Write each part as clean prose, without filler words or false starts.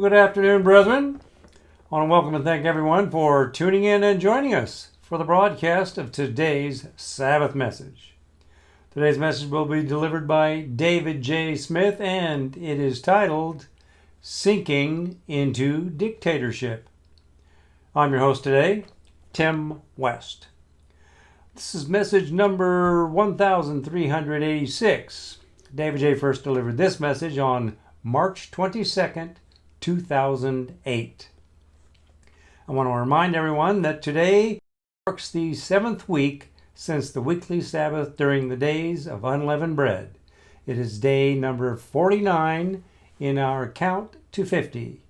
good afternoon, brethren. I want to welcome and thank everyone for tuning in and joining us for the broadcast of today's Sabbath message. Today's message will be delivered by David J. Smith, and it is titled, Sinking into Dictatorship. I'm your host today, Tim West. This is message number 1386. David J. first delivered this message on March 22nd, 2008. I want to remind everyone that today marks the 7th week since the weekly Sabbath during the days of unleavened bread. It is day number 49 in our count to 50.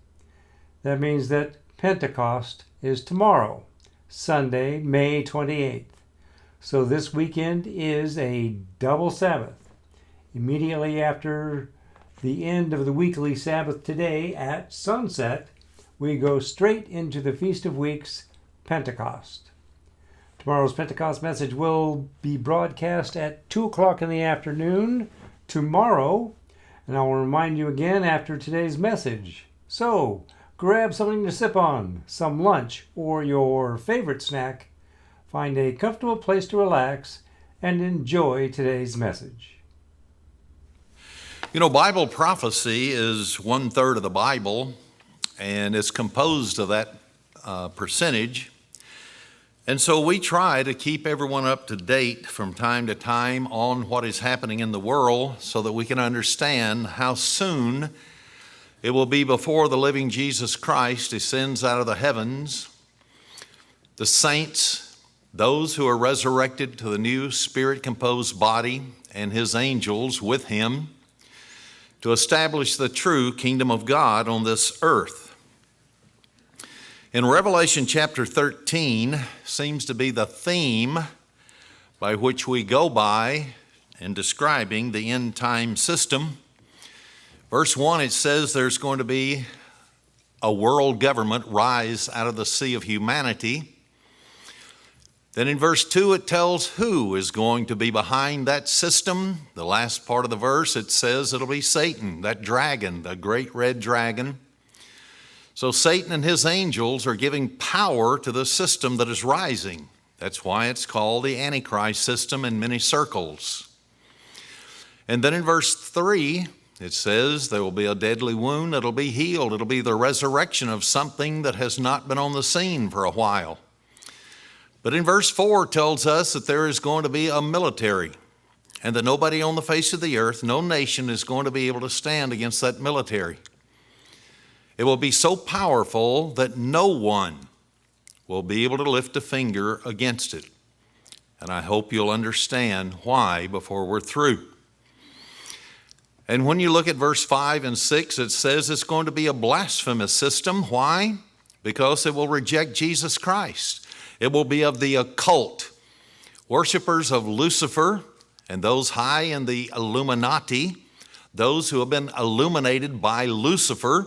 That means that Pentecost is tomorrow, Sunday, May 28th. So this weekend is a double Sabbath. Immediately after the end of the weekly Sabbath today at sunset, we go straight into the Feast of Weeks, Pentecost. Tomorrow's Pentecost message will be broadcast at 2 o'clock in the afternoon tomorrow, and I will remind you again after today's message. So, grab something to sip on, some lunch, or your favorite snack. Find a comfortable place to relax and enjoy today's message. You know, Bible prophecy is 1/3 of the Bible, and it's composed of that percentage. And so we try to keep everyone up to date from time to time on what is happening in the world so that we can understand how soon it will be before the living Jesus Christ descends out of the heavens. The saints, those who are resurrected to the new spirit-composed body, and his angels with him to establish the true kingdom of God on this earth. In Revelation chapter 13 seems to be the theme by which we go by in describing the end time system. Verse 1, it says there's going to be a world government rise out of the sea of humanity. Then in verse 2, it tells who is going to be behind that system. The last part of the verse, it says it'll be Satan, that dragon, the great red dragon. So Satan and his angels are giving power to the system that is rising. That's why it's called the Antichrist system in many circles. And then in verse 3, it says there will be a deadly wound that'll be healed. It'll be the resurrection of something that has not been on the scene for a while. But in verse 4 tells us that there is going to be a military, and that nobody on the face of the earth, no nation is going to be able to stand against that military. It will be so powerful that no one will be able to lift a finger against it. And I hope you'll understand why before we're through. And when you look at verse 5 and 6, it says it's going to be a blasphemous system. Why? Because it will reject Jesus Christ. It will be of the occult, worshipers of Lucifer and those high in the Illuminati, those who have been illuminated by Lucifer.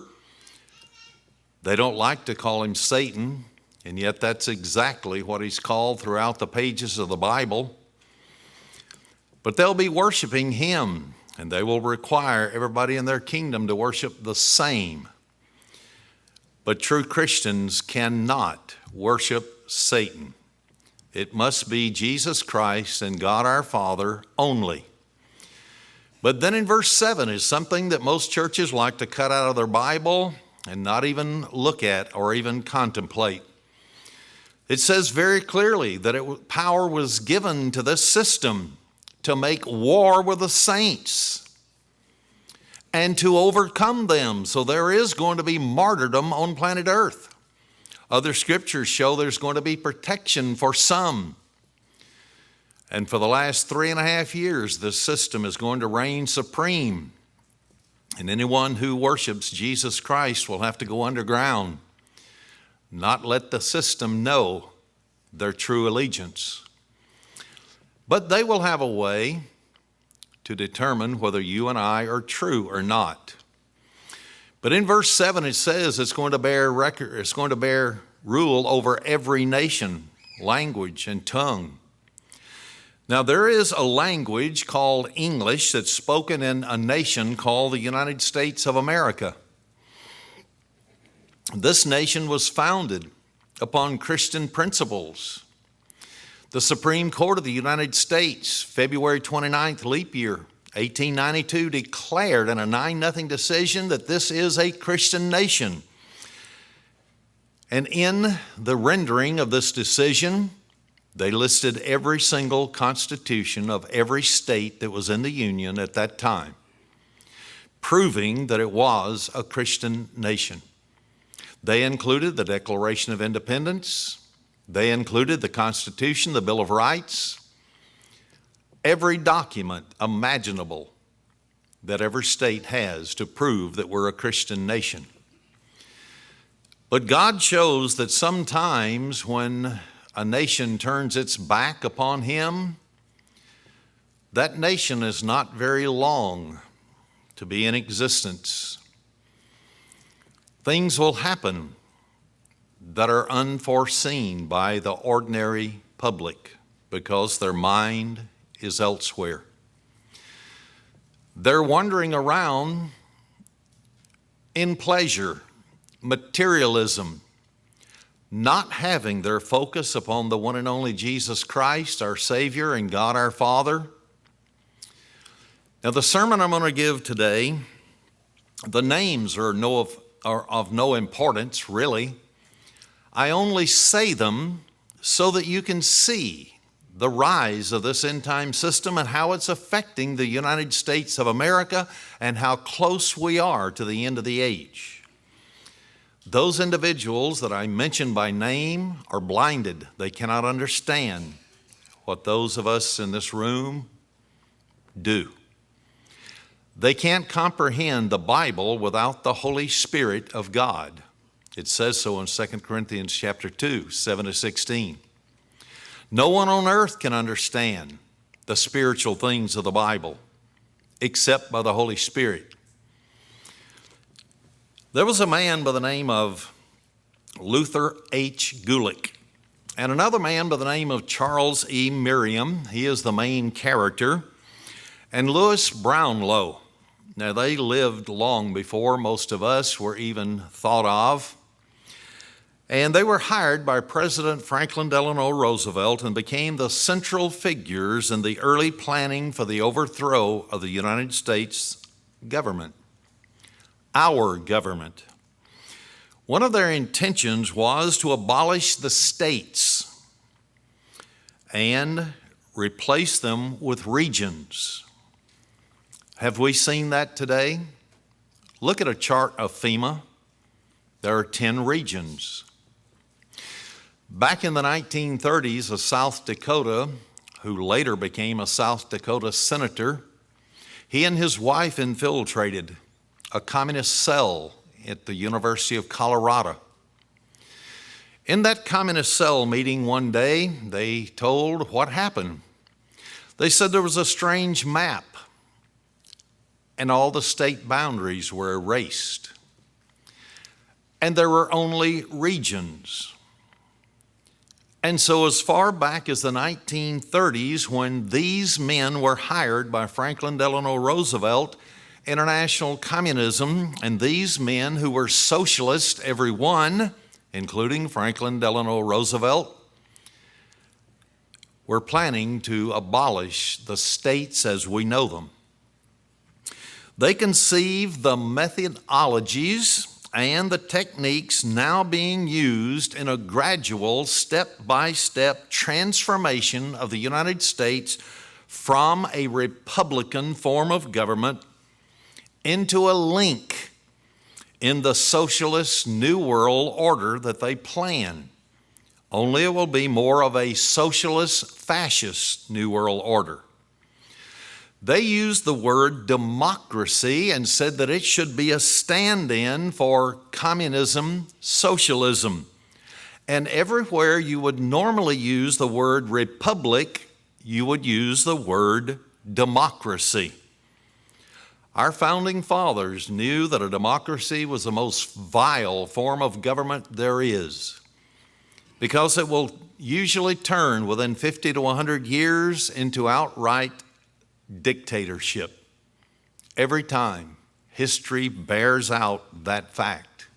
They don't like to call him Satan, and yet that's exactly what he's called throughout the pages of the Bible. But they'll be worshiping him, and they will require everybody in their kingdom to worship the same. But true Christians cannot worship Satan. It must be Jesus Christ and God our Father only. But then in verse 7 is something that most churches like to cut out of their Bible and not even look at or even contemplate. It says very clearly that power was given to this system to make war with the saints and to overcome them. So there is going to be martyrdom on planet Earth. Other scriptures show there's going to be protection for some. And for the last 3.5 years, this system is going to reign supreme. And anyone who worships Jesus Christ will have to go underground, not let the system know their true allegiance. But they will have a way to determine whether you and I are true or not. But in verse 7 it says it's going to bear rule over every nation, language, and tongue. Now, there is a language called English that's spoken in a nation called the United States of America. This nation was founded upon Christian principles. The Supreme Court of the United States, February 29th, leap year, 1892, declared in a 9-0 decision that this is a Christian nation. And in the rendering of this decision, they listed every single constitution of every state that was in the Union at that time, proving that it was a Christian nation. They included the Declaration of Independence. They included the Constitution, the Bill of Rights, every document imaginable that every state has to prove that we're a Christian nation. But God shows that sometimes when a nation turns its back upon Him, that nation is not very long to be in existence. Things will happen that are unforeseen by the ordinary public because their mind is elsewhere. They're wandering around in pleasure, materialism, not having their focus upon the one and only Jesus Christ, our Savior, and God our Father. Now, the sermon I'm going to give today, the names are of no importance, really. I only say them so that you can see the rise of this end-time system and how it's affecting the United States of America and how close we are to the end of the age. Those individuals that I mention by name are blinded. They cannot understand what those of us in this room do. They can't comprehend the Bible without the Holy Spirit of God. It says so in 2 Corinthians chapter 2, 7-16. No one on earth can understand the spiritual things of the Bible except by the Holy Spirit. There was a man by the name of Luther H. Gulick and another man by the name of Charles E. Merriam. He is the main character. And Louis Brownlow. Now, they lived long before most of us were even thought of. And they were hired by President Franklin Delano Roosevelt and became the central figures in the early planning for the overthrow of the United States government, our government. One of their intentions was to abolish the states and replace them with regions. Have we seen that today? Look at a chart of FEMA. There are 10 regions. Back in the 1930s, a South Dakota, who later became a South Dakota senator, he and his wife infiltrated a communist cell at the University of Colorado. In that communist cell meeting one day, they told what happened. They said there was a strange map and all the state boundaries were erased. And there were only regions. And so as far back as the 1930s, when these men were hired by Franklin Delano Roosevelt, international communism, and these men who were socialist, every one, including Franklin Delano Roosevelt, were planning to abolish the states as we know them. They conceived the methodologies and the techniques now being used in a gradual, step-by-step transformation of the United States from a republican form of government into a link in the socialist New World Order that they plan. Only it will be more of a socialist, fascist New World Order. They used the word democracy and said that it should be a stand-in for communism, socialism. And everywhere you would normally use the word republic, you would use the word democracy. Our founding fathers knew that a democracy was the most vile form of government there is, because it will usually turn within 50 to 100 years into outright dictatorship. Every time, history bears out that fact.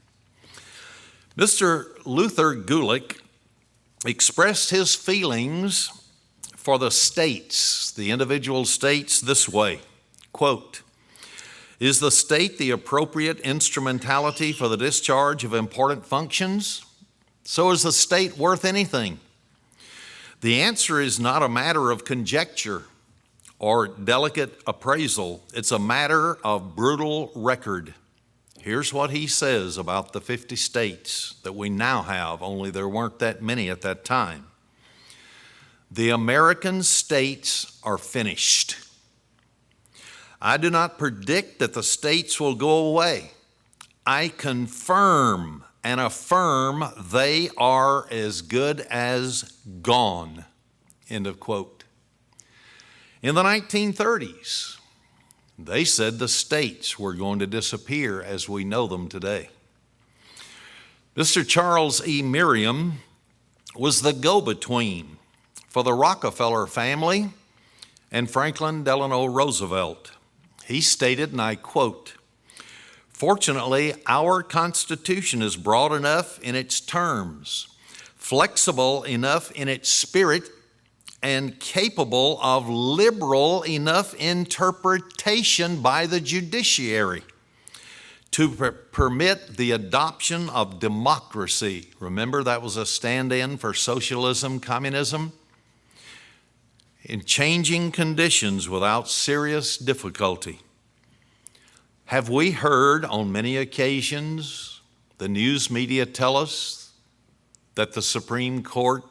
Mr. Luther Gulick expressed his feelings for the states, the individual states, this way, quote, "Is the state the appropriate instrumentality for the discharge of important functions? So is the state worth anything? The answer is not a matter of conjecture or delicate appraisal. It's a matter of brutal record." Here's what he says about the 50 states that we now have, only there weren't that many at that time. "The American states are finished. I do not predict that the states will go away. I confirm and affirm they are as good as gone." End of quote. In the 1930s, they said the states were going to disappear as we know them today. Mr. Charles E. Merriam was the go-between for the Rockefeller family and Franklin Delano Roosevelt. He stated, and I quote, "Fortunately, our Constitution is broad enough in its terms, flexible enough in its spirit, and capable of liberal enough interpretation by the judiciary to permit the adoption of democracy." Remember, that was a stand-in for socialism, communism, "in changing conditions without serious difficulty." Have we heard on many occasions the news media tell us that the Supreme Court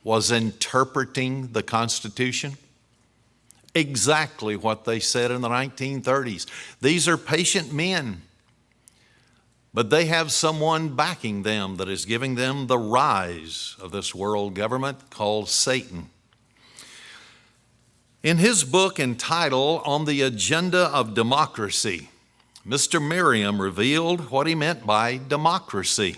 was interpreting the Constitution? Exactly what they said in the 1930s. These are patient men, but they have someone backing them that is giving them the rise of this world government called Satan. In his book entitled "On the Agenda of Democracy," Mr. Merriam revealed what he meant by democracy.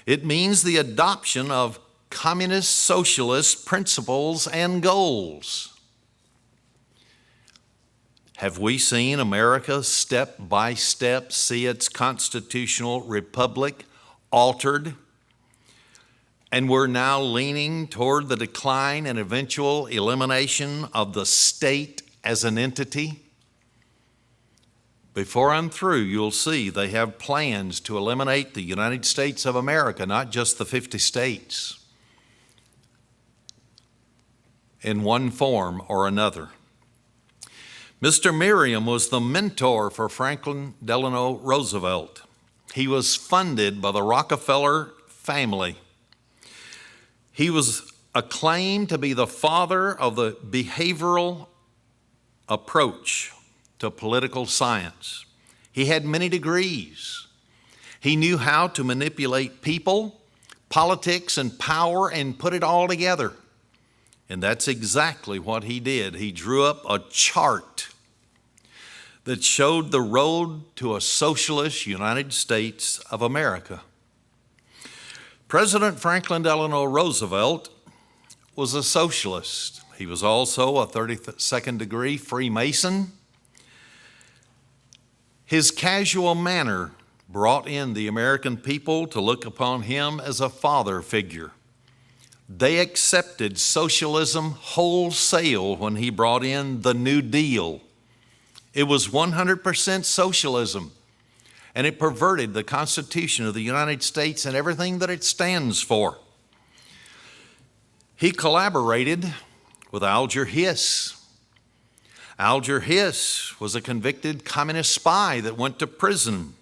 It means the adoption of communist socialist principles and goals. Have we seen America step by step see its constitutional republic altered? And we're now leaning toward the decline and eventual elimination of the state as an entity? Before I'm through, you'll see they have plans to eliminate the United States of America, not just the 50 states, in one form or another. Mr. Merriam was the mentor for Franklin Delano Roosevelt. He was funded by the Rockefeller family. He was acclaimed to be the father of the behavioral approach to political science. He had many degrees. He knew how to manipulate people, politics, and power and put it all together. And that's exactly what he did. He drew up a chart that showed the road to a socialist United States of America. President Franklin Delano Roosevelt was a socialist. He was also a 32nd degree Freemason. His casual manner brought in the American people to look upon him as a father figure. They accepted socialism wholesale when he brought in the New Deal. It was 100% socialism, and it perverted the Constitution of the United States and everything that it stands for. He collaborated with Alger Hiss. Alger Hiss was a convicted communist spy that went to prison.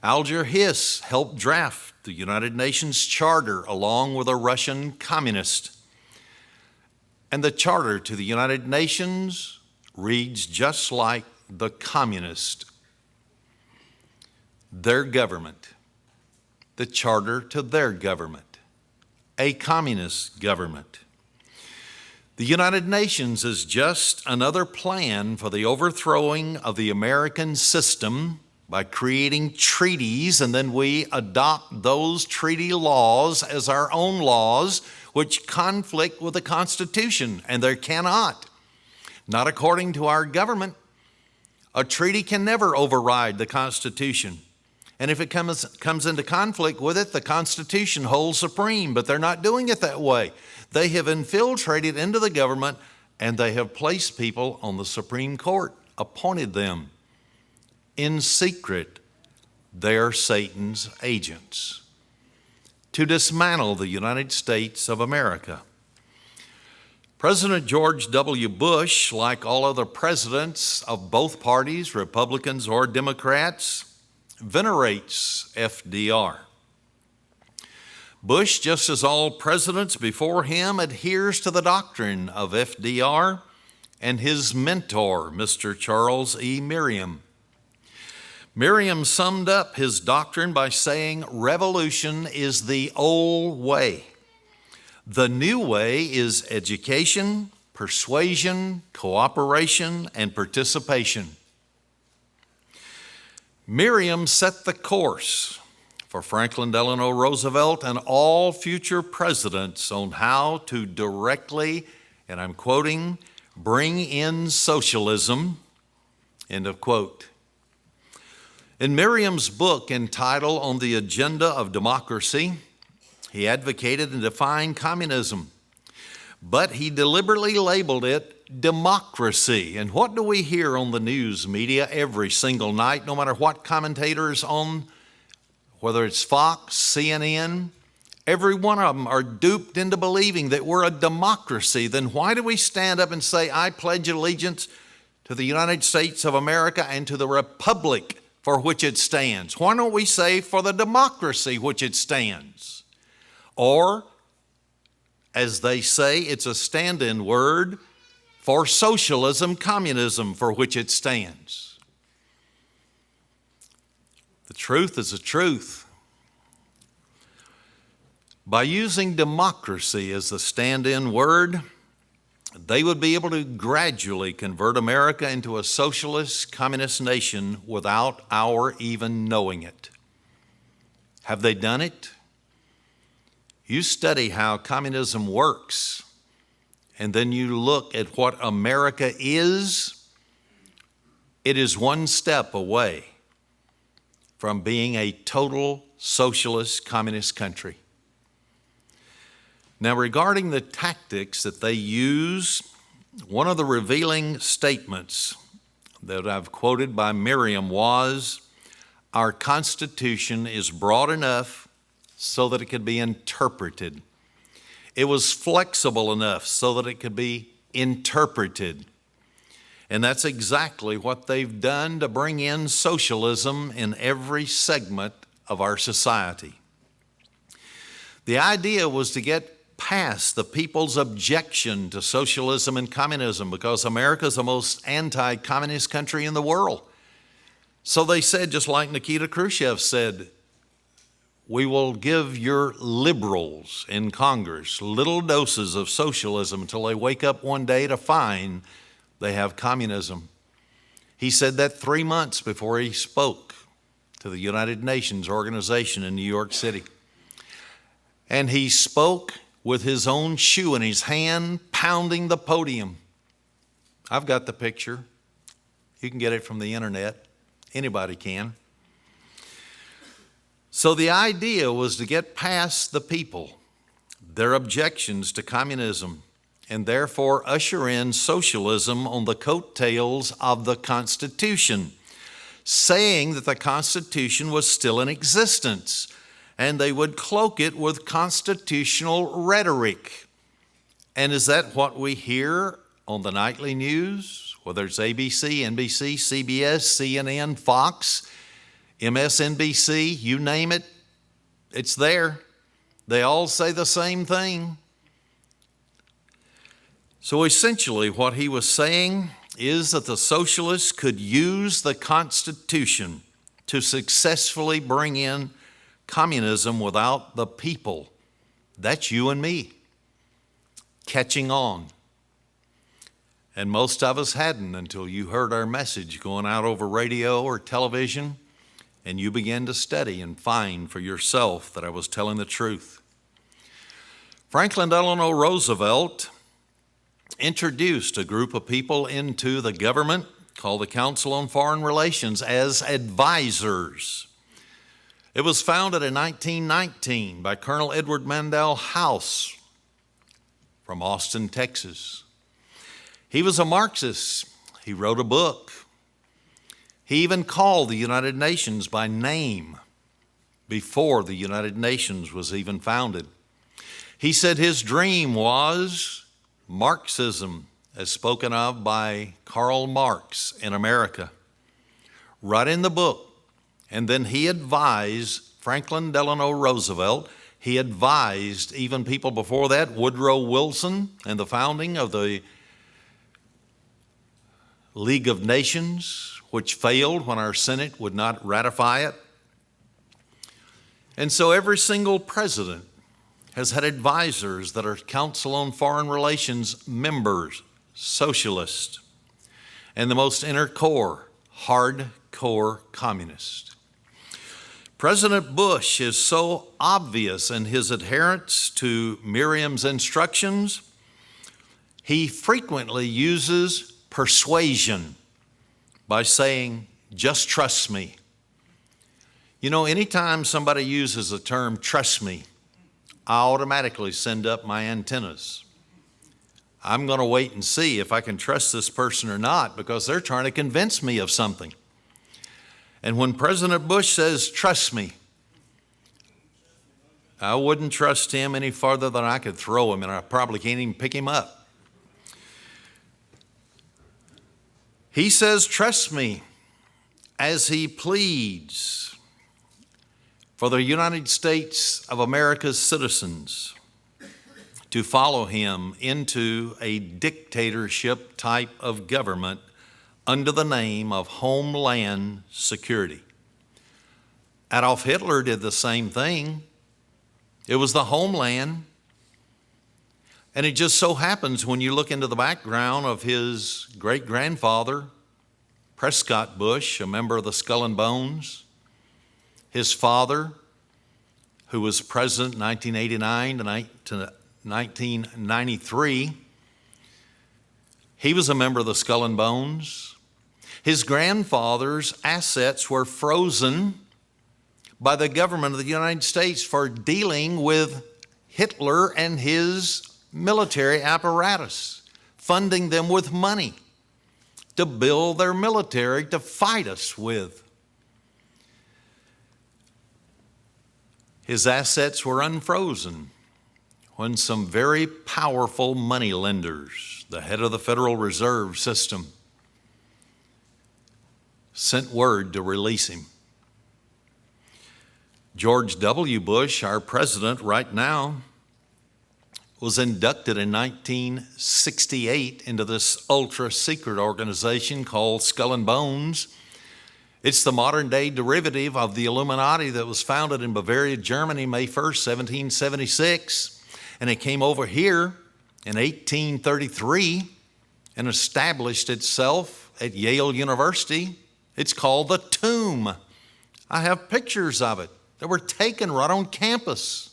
Alger Hiss helped draft the United Nations Charter along with a Russian communist. And the charter to the United Nations reads just like the communist. Their government, the charter to their government, a communist government. The United Nations is just another plan for the overthrowing of the American system by creating treaties, and then we adopt those treaty laws as our own laws, which conflict with the Constitution, and there cannot. Not according to our government. A treaty can never override the Constitution. And if it comes into conflict with it, the Constitution holds supreme. But they're not doing it that way. They have infiltrated into the government, and they have placed people on the Supreme Court, appointed them in secret. They're Satan's agents to dismantle the United States of America. President George W. Bush, like all other presidents of both parties, Republicans or Democrats, venerates FDR. Bush, just as all presidents before him, adheres to the doctrine of FDR and his mentor, Mr. Charles E. Merriam. Merriam summed up his doctrine by saying, revolution is the old way. The new way is education, persuasion, cooperation, and participation. Merriam set the course for Franklin Delano Roosevelt and all future presidents on how to directly, and I'm quoting, bring in socialism, end of quote. In Merriam's book entitled On the Agenda of Democracy, he advocated and defined communism, but he deliberately labeled it democracy. And what do we hear on the news media every single night, no matter what commentator is on, whether it's Fox, CNN, every one of them are duped into believing that we're a democracy. Then why do we stand up and say, I pledge allegiance to the United States of America and to the republic for which it stands? Why don't we say for the democracy which it stands? Or, as they say, it's a stand-in word for socialism, communism, for which it stands. The truth is the truth. By using democracy as the stand-in word, they would be able to gradually convert America into a socialist, communist nation without our even knowing it. Have they done it? You study how communism works, and then you look at what America is. It is one step away from being a total socialist, communist country. Now, regarding the tactics that they use, one of the revealing statements that I've quoted by Merriam was, our Constitution is broad enough so that it could be interpreted. It was flexible enough so that it could be interpreted. And that's exactly what they've done to bring in socialism in every segment of our society. The idea was to get past the people's objection to socialism and communism because America is the most anti-communist country in the world. So they said, just like Nikita Khrushchev said, we will give your liberals in Congress little doses of socialism until they wake up one day to find they have communism. He said that 3 months before he spoke to the United Nations organization in New York City. And he spoke with his own shoe in his hand, pounding the podium. I've got the picture. You can get it from the internet. Anybody can. So the idea was to get past the people, their objections to communism, and therefore usher in socialism on the coattails of the Constitution, saying that the Constitution was still in existence, and they would cloak it with constitutional rhetoric. And is that what we hear on the nightly news, whether it's ABC, NBC, CBS, CNN, Fox, MSNBC, you name it, it's there. They all say the same thing. So essentially what he was saying is that the socialists could use the Constitution to successfully bring in communism without the people. That's you and me catching on. And most of us hadn't until you heard our message going out over radio or television, and you began to study and find for yourself that I was telling the truth. Franklin Delano Roosevelt introduced a group of people into the government called the Council on Foreign Relations as advisors. It was founded in 1919 by Colonel Edward Mandell House from Austin, Texas. He was a Marxist. He wrote a book. He even called the United Nations by name before the United Nations was even founded. He said his dream was Marxism, as spoken of by Karl Marx in America. Right in the book. And then he advised Franklin Delano Roosevelt. He advised even people before that, Woodrow Wilson, and the founding of the League of Nations, which failed when our Senate would not ratify it. And so every single president has had advisors that are Council on Foreign Relations members, socialists, and the most inner core, hardcore communist. President Bush is so obvious in his adherence to Miriam's instructions, he frequently uses persuasion by saying, just trust me. You know, anytime somebody uses the term trust me, I automatically send up my antennas. I'm going to wait and see if I can trust this person or not because they're trying to convince me of something. And when President Bush says, trust me, I wouldn't trust him any farther than I could throw him, and I probably can't even pick him up. He says, trust me, as he pleads for the United States of America's citizens to follow him into a dictatorship type of government under the name of Homeland Security. Adolf Hitler did the same thing. It was the homeland. And it just so happens when you look into the background of his great-grandfather, Prescott Bush, a member of the Skull and Bones, his father, who was president 1989 to 1993, he was a member of the Skull and Bones. His grandfather's assets were frozen by the government of the United States for dealing with Hitler and his military apparatus, funding them with money to build their military to fight us with. His assets were unfrozen when some very powerful money lenders, the head of the Federal Reserve System, sent word to release him. George W. Bush, our president right now, was inducted in 1968 into this ultra-secret organization called Skull and Bones. It's the modern-day derivative of the Illuminati that was founded in Bavaria, Germany, May 1st, 1776. And it came over here in 1833 and established itself at Yale University. It's called the Tomb. I have pictures of it that were taken right on campus.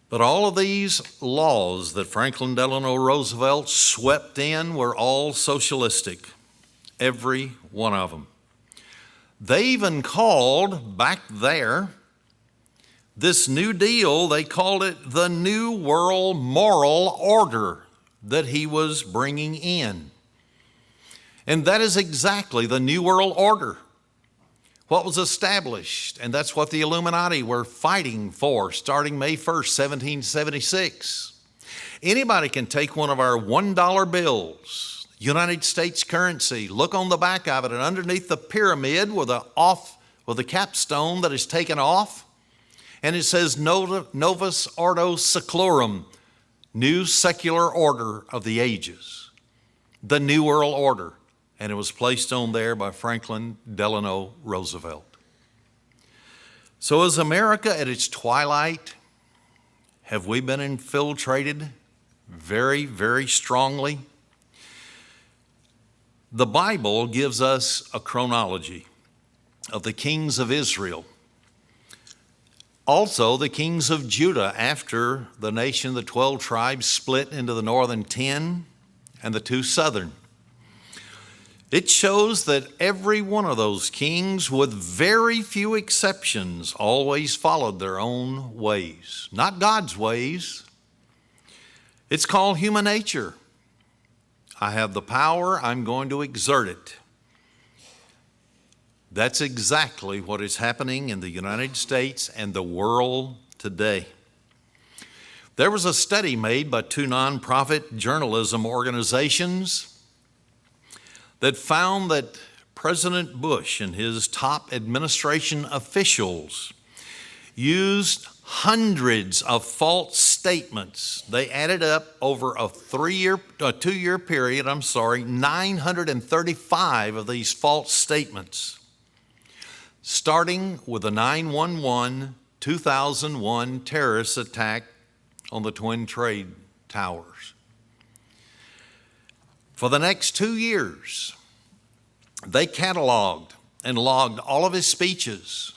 But all of these laws that Franklin Delano Roosevelt swept in were all socialistic, every one of them. They even called back there this New Deal, they called it the New World Moral Order that he was bringing in. And that is exactly the New World Order, what was established. And that's what the Illuminati were fighting for starting May 1st, 1776. Anybody can take one of our $1 bills, United States currency, look on the back of it, and underneath the pyramid with a capstone that is taken off, and it says Novus Ordo Seclorum, New Secular Order of the Ages, the New World Order. And it was placed on there by Franklin Delano Roosevelt. So is America at its twilight? Have we been infiltrated very, very strongly? The Bible gives us a chronology of the kings of Israel. Also, the kings of Judah after the nation, the 12 tribes split into the northern 10 and the 2 southern. It shows that every one of those kings, with very few exceptions, always followed their own ways, not God's ways. It's called human nature. I have the power, I'm going to exert it. That's exactly what is happening in the United States and the world today. There was a study made by two nonprofit journalism organizations that found that President Bush and his top administration officials used hundreds of false statements. They added up over a 2-year period, 935 of these false statements, starting with the 9/11 2001 terrorist attack on the Twin Trade Towers. For the next 2 years, they cataloged and logged all of his speeches,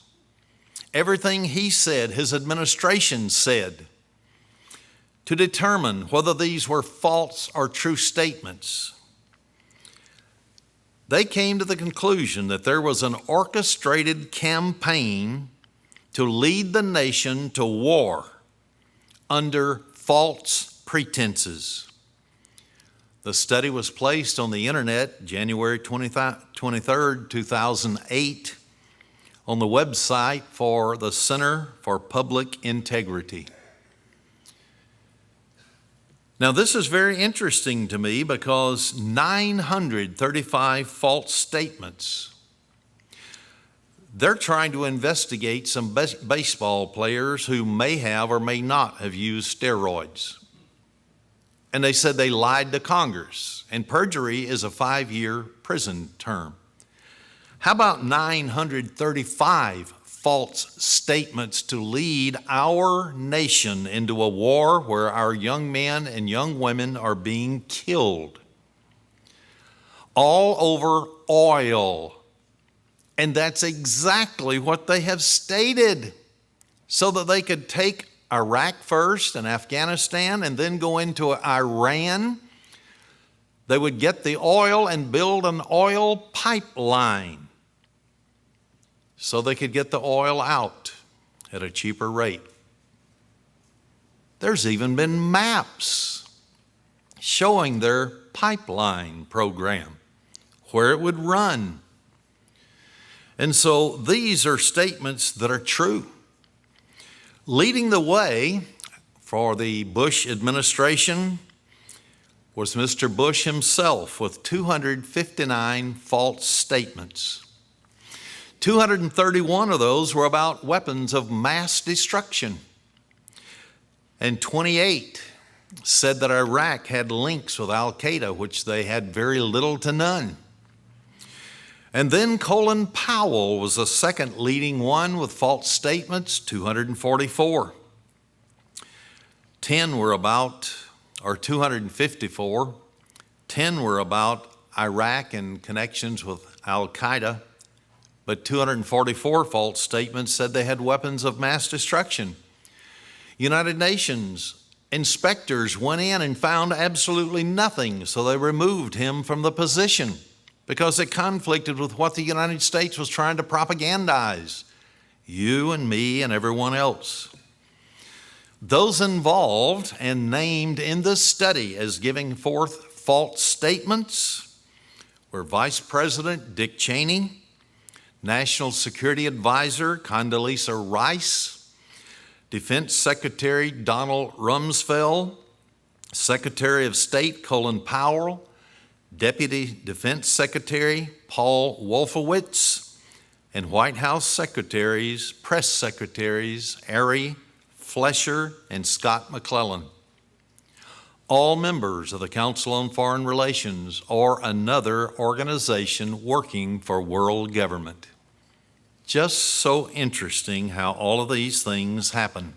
everything he said, his administration said, to determine whether these were false or true statements. They came to the conclusion that there was an orchestrated campaign to lead the nation to war under false pretenses. The study was placed on the internet January 23rd, 2008, on the website for the Center for Public Integrity. Now, this is very interesting to me because 935 false statements. They're trying to investigate some baseball players who may have or may not have used steroids. And they said they lied to Congress, and perjury is a 5-year prison term. How about 935 false statements to lead our nation into a war where our young men and young women are being killed? All over oil. And that's exactly what they have stated, so that they could take Iraq first and Afghanistan and then go into Iran. They would get the oil and build an oil pipeline so they could get the oil out at a cheaper rate. There's even been maps showing their pipeline program, where it would run. And so these are statements that are true. Leading the way for the Bush administration was Mr. Bush himself with 259 false statements. 231 of those were about weapons of mass destruction. And 28 said that Iraq had links with Al-Qaeda, which they had very little to none. And then Colin Powell was the second leading one with false statements, 244. 254. 10 were about Iraq and connections with Al-Qaeda, but 244 false statements said they had weapons of mass destruction. United Nations inspectors went in and found absolutely nothing, so they removed him from the position, because it conflicted with what the United States was trying to propagandize, you and me and everyone else. Those involved and named in this study as giving forth false statements were Vice President Dick Cheney, National Security Advisor Condoleezza Rice, Defense Secretary Donald Rumsfeld, Secretary of State Colin Powell, Deputy Defense Secretary Paul Wolfowitz, and White House Secretaries, Press Secretaries Ari Fleischer and Scott McClellan, all members of the Council on Foreign Relations or another organization working for world government. Just so interesting how all of these things happen.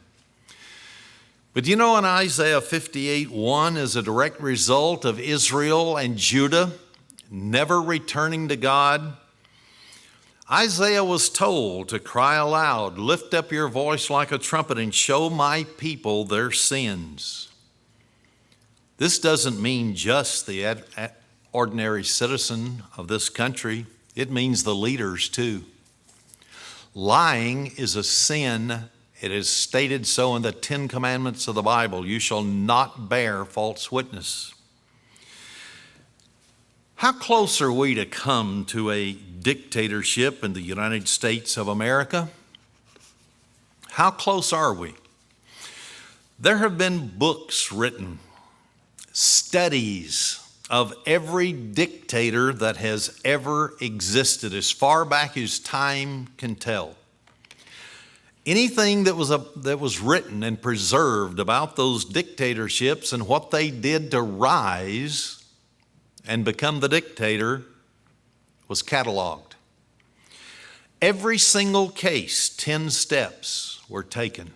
But you know, in Isaiah 58:1 is a direct result of Israel and Judah never returning to God. Isaiah was told to cry aloud, lift up your voice like a trumpet and show my people their sins. This doesn't mean just the ordinary citizen of this country. It means the leaders too. Lying is a sin. It is stated so in the 10 Commandments of the Bible. You shall not bear false witness. How close are we to come to a dictatorship in the United States of America? How close are we? There have been books written, studies of every dictator that has ever existed, as far back as time can tell. Anything that was written and preserved about those dictatorships and what they did to rise and become the dictator was cataloged. Every single case, 10 steps were taken.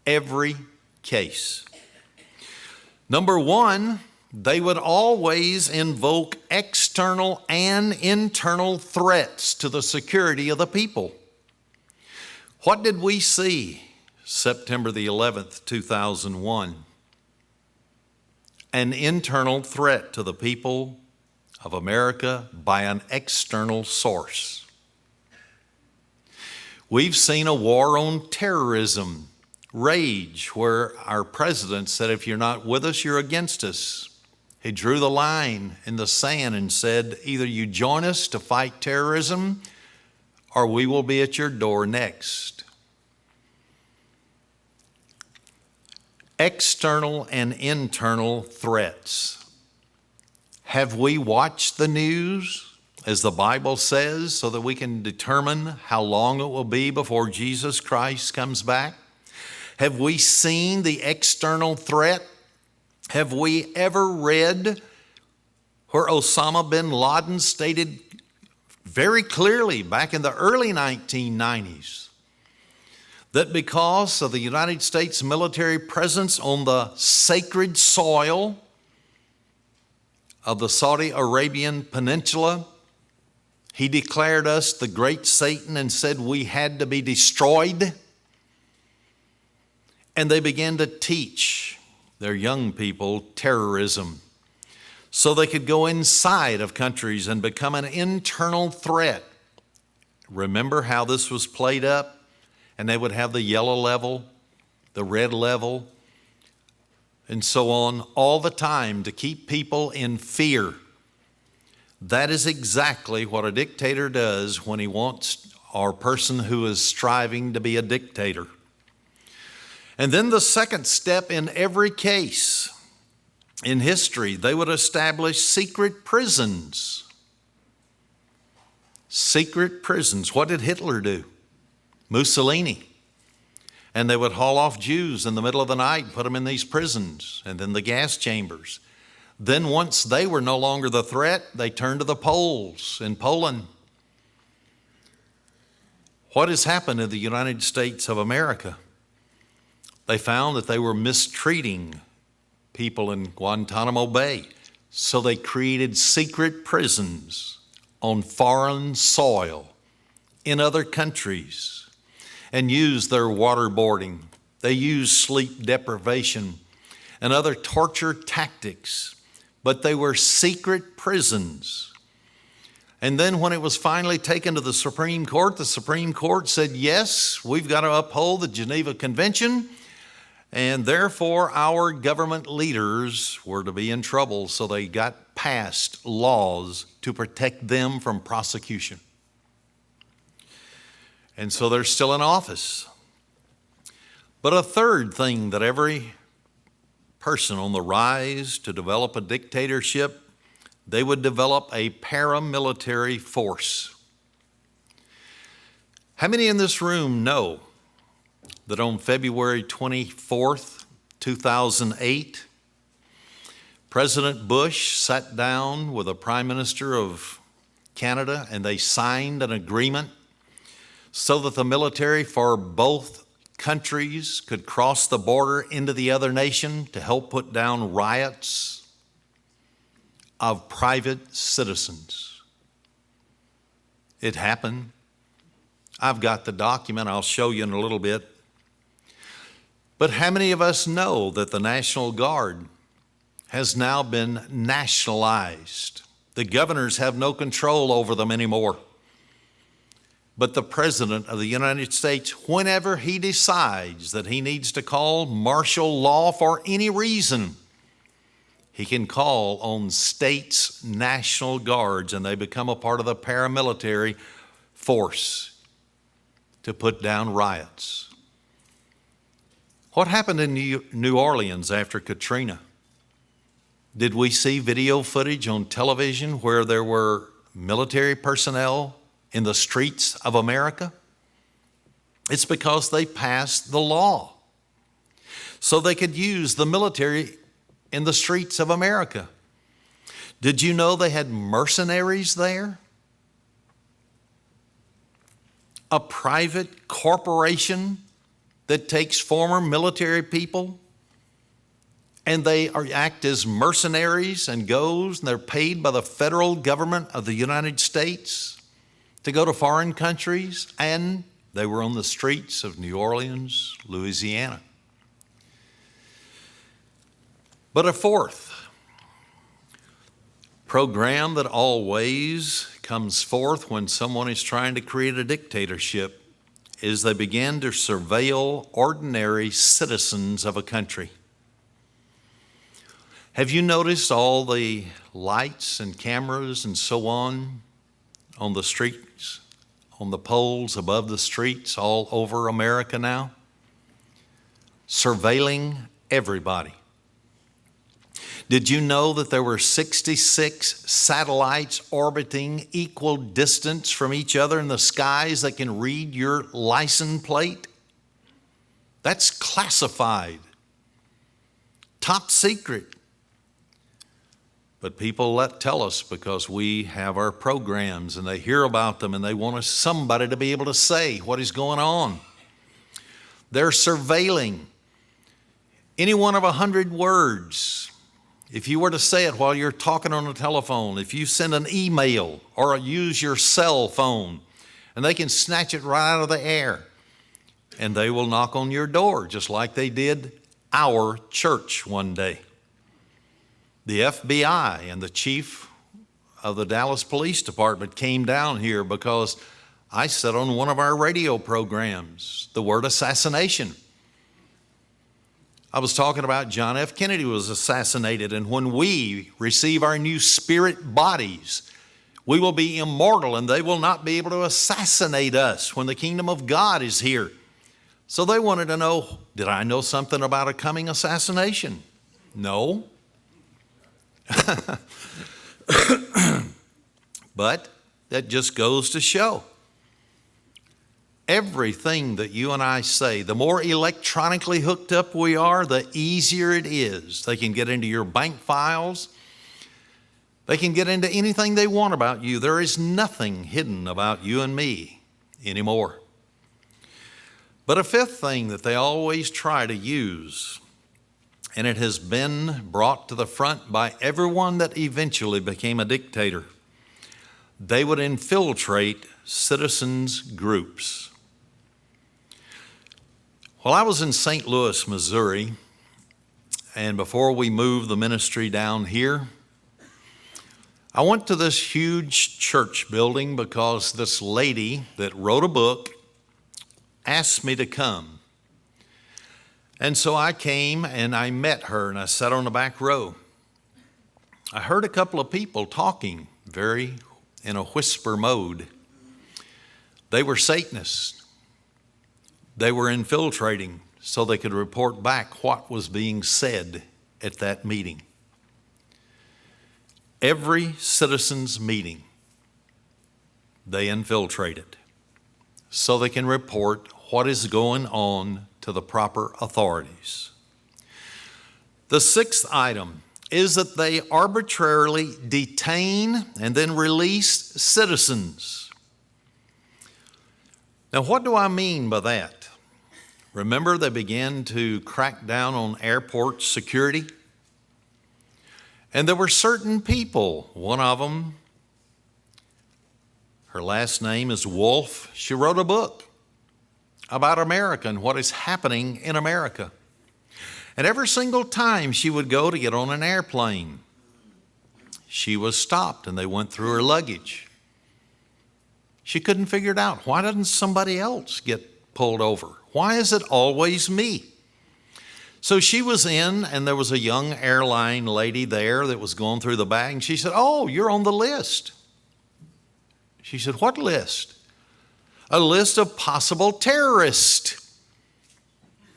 Every case. Number one, they would always invoke external and internal threats to the security of the people. What did we see September the 11th, 2001? An internal threat to the people of America by an external source. We've seen a war on terrorism rage where our president said, if you're not with us, you're against us. He drew the line in the sand and said, either you join us to fight terrorism or we will be at your door next. External and internal threats. Have we watched the news, as the Bible says, so that we can determine how long it will be before Jesus Christ comes back? Have we seen the external threat? Have we ever read where Osama bin Laden stated very clearly back in the early 1990s that because of the United States military presence on the sacred soil of the Saudi Arabian Peninsula, he declared us the great Satan and said we had to be destroyed? And they began to teach their young people terrorism so they could go inside of countries and become an internal threat. Remember how this was played up? And they would have the yellow level, the red level, and so on all the time to keep people in fear. That is exactly what a dictator does when he wants, or a person who is striving to be a dictator. And then the second step in every case in history, they would establish secret prisons. Secret prisons. What did Hitler do? Mussolini. And they would haul off Jews in the middle of the night and put them in these prisons and then the gas chambers. Then once they were no longer the threat, they turned to the Poles in Poland. What has happened in the United States of America? They found that they were mistreating people in Guantanamo Bay. So they created secret prisons on foreign soil in other countries and used their waterboarding. They used sleep deprivation and other torture tactics, but they were secret prisons. And then when it was finally taken to the Supreme Court said, yes, we've got to uphold the Geneva Convention, and therefore our government leaders were to be in trouble, so they got passed laws to protect them from prosecution. And so they're still in office. But a third thing that every person on the rise to develop a dictatorship, they would develop a paramilitary force. How many in this room know that on February 24th, 2008, President Bush sat down with the Prime Minister of Canada and they signed an agreement so that the military for both countries could cross the border into the other nation to help put down riots of private citizens. It happened. I've got the document. I'll show you in a little bit. But how many of us know that the National Guard has now been nationalized. The governors have no control over them anymore. But the President of the United States, whenever he decides that he needs to call martial law for any reason, he can call on states' national guards, and they become a part of the paramilitary force to put down riots. What happened in New Orleans after Katrina? Did we see video footage on television where there were military personnel in the streets of America? It's because they passed the law so they could use the military in the streets of America. Did you know they had mercenaries there? A private corporation that takes former military people and they act as mercenaries and they're paid by the federal government of the United States to go to foreign countries, and they were on the streets of New Orleans, Louisiana. But a fourth program that always comes forth when someone is trying to create a dictatorship is they begin to surveil ordinary citizens of a country. Have you noticed all the lights and cameras and so on the streets, on the poles above the streets all over America now? Surveilling everybody. Did you know that there were 66 satellites orbiting equal distance from each other in the skies that can read your license plate? That's classified, top secret. But people tell us because we have our programs and they hear about them and they want somebody to be able to say what is going on. They're surveilling any one of 100 words. If you were to say it while you're talking on the telephone, if you send an email or use your cell phone, and they can snatch it right out of the air, and they will knock on your door just like they did our church one day. The FBI and the chief of the Dallas Police Department came down here because I said on one of our radio programs the word assassination. I was talking about John F. Kennedy was assassinated, and when we receive our new spirit bodies, we will be immortal and they will not be able to assassinate us when the kingdom of God is here. So they wanted to know, did I know something about a coming assassination? No. But that just goes to show everything that you and I say, the more electronically hooked up we are, the easier it is. They can get into your bank files. They can get into anything they want about you. There is nothing hidden about you and me anymore. But a fifth thing that they always try to use, and it has been brought to the front by everyone that eventually became a dictator, they would infiltrate citizens' groups. Well, I was in St. Louis, Missouri, and before we moved the ministry down here, I went to this huge church building because this lady that wrote a book asked me to come. And so I came and I met her and I sat on the back row. I heard a couple of people talking very in a whisper mode. They were Satanists. They were infiltrating so they could report back what was being said at that meeting. Every citizens' meeting, they infiltrated so they can report what is going on to the proper authorities. The sixth item is that they arbitrarily detain and then release citizens. Now, what do I mean by that? Remember, they began to crack down on airport security? And there were certain people, one of them, her last name is Wolf. She wrote a book about America and what is happening in America. And every single time she would go to get on an airplane, she was stopped and they went through her luggage. She couldn't figure it out. Why doesn't somebody else get pulled over? Why is it always me? So she was in, and there was a young airline lady there that was going through the bag, and she said, "Oh, you're on the list." She said, "What list?" "A list of possible terrorists.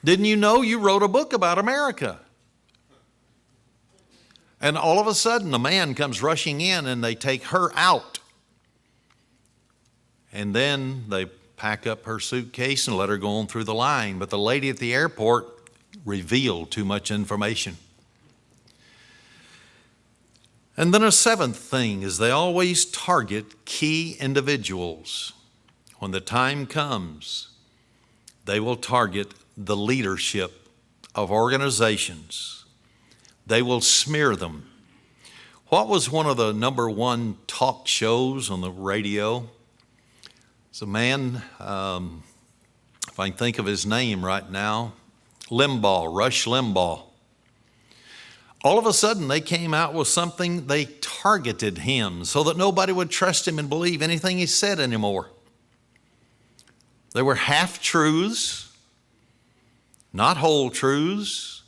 Didn't you know you wrote a book about America?" And all of a sudden, a man comes rushing in, and they take her out. And then they pack up her suitcase and let her go on through the line. But the lady at the airport revealed too much information. And then a seventh thing is they always target key individuals. When the time comes, they will target the leadership of organizations. They will smear them. What was one of the number one talk shows on the radio? It's a man, if I can think of his name right now, Rush Limbaugh. All of a sudden, they came out with something, they targeted him so that nobody would trust him and believe anything he said anymore. They were half-truths, not whole truths,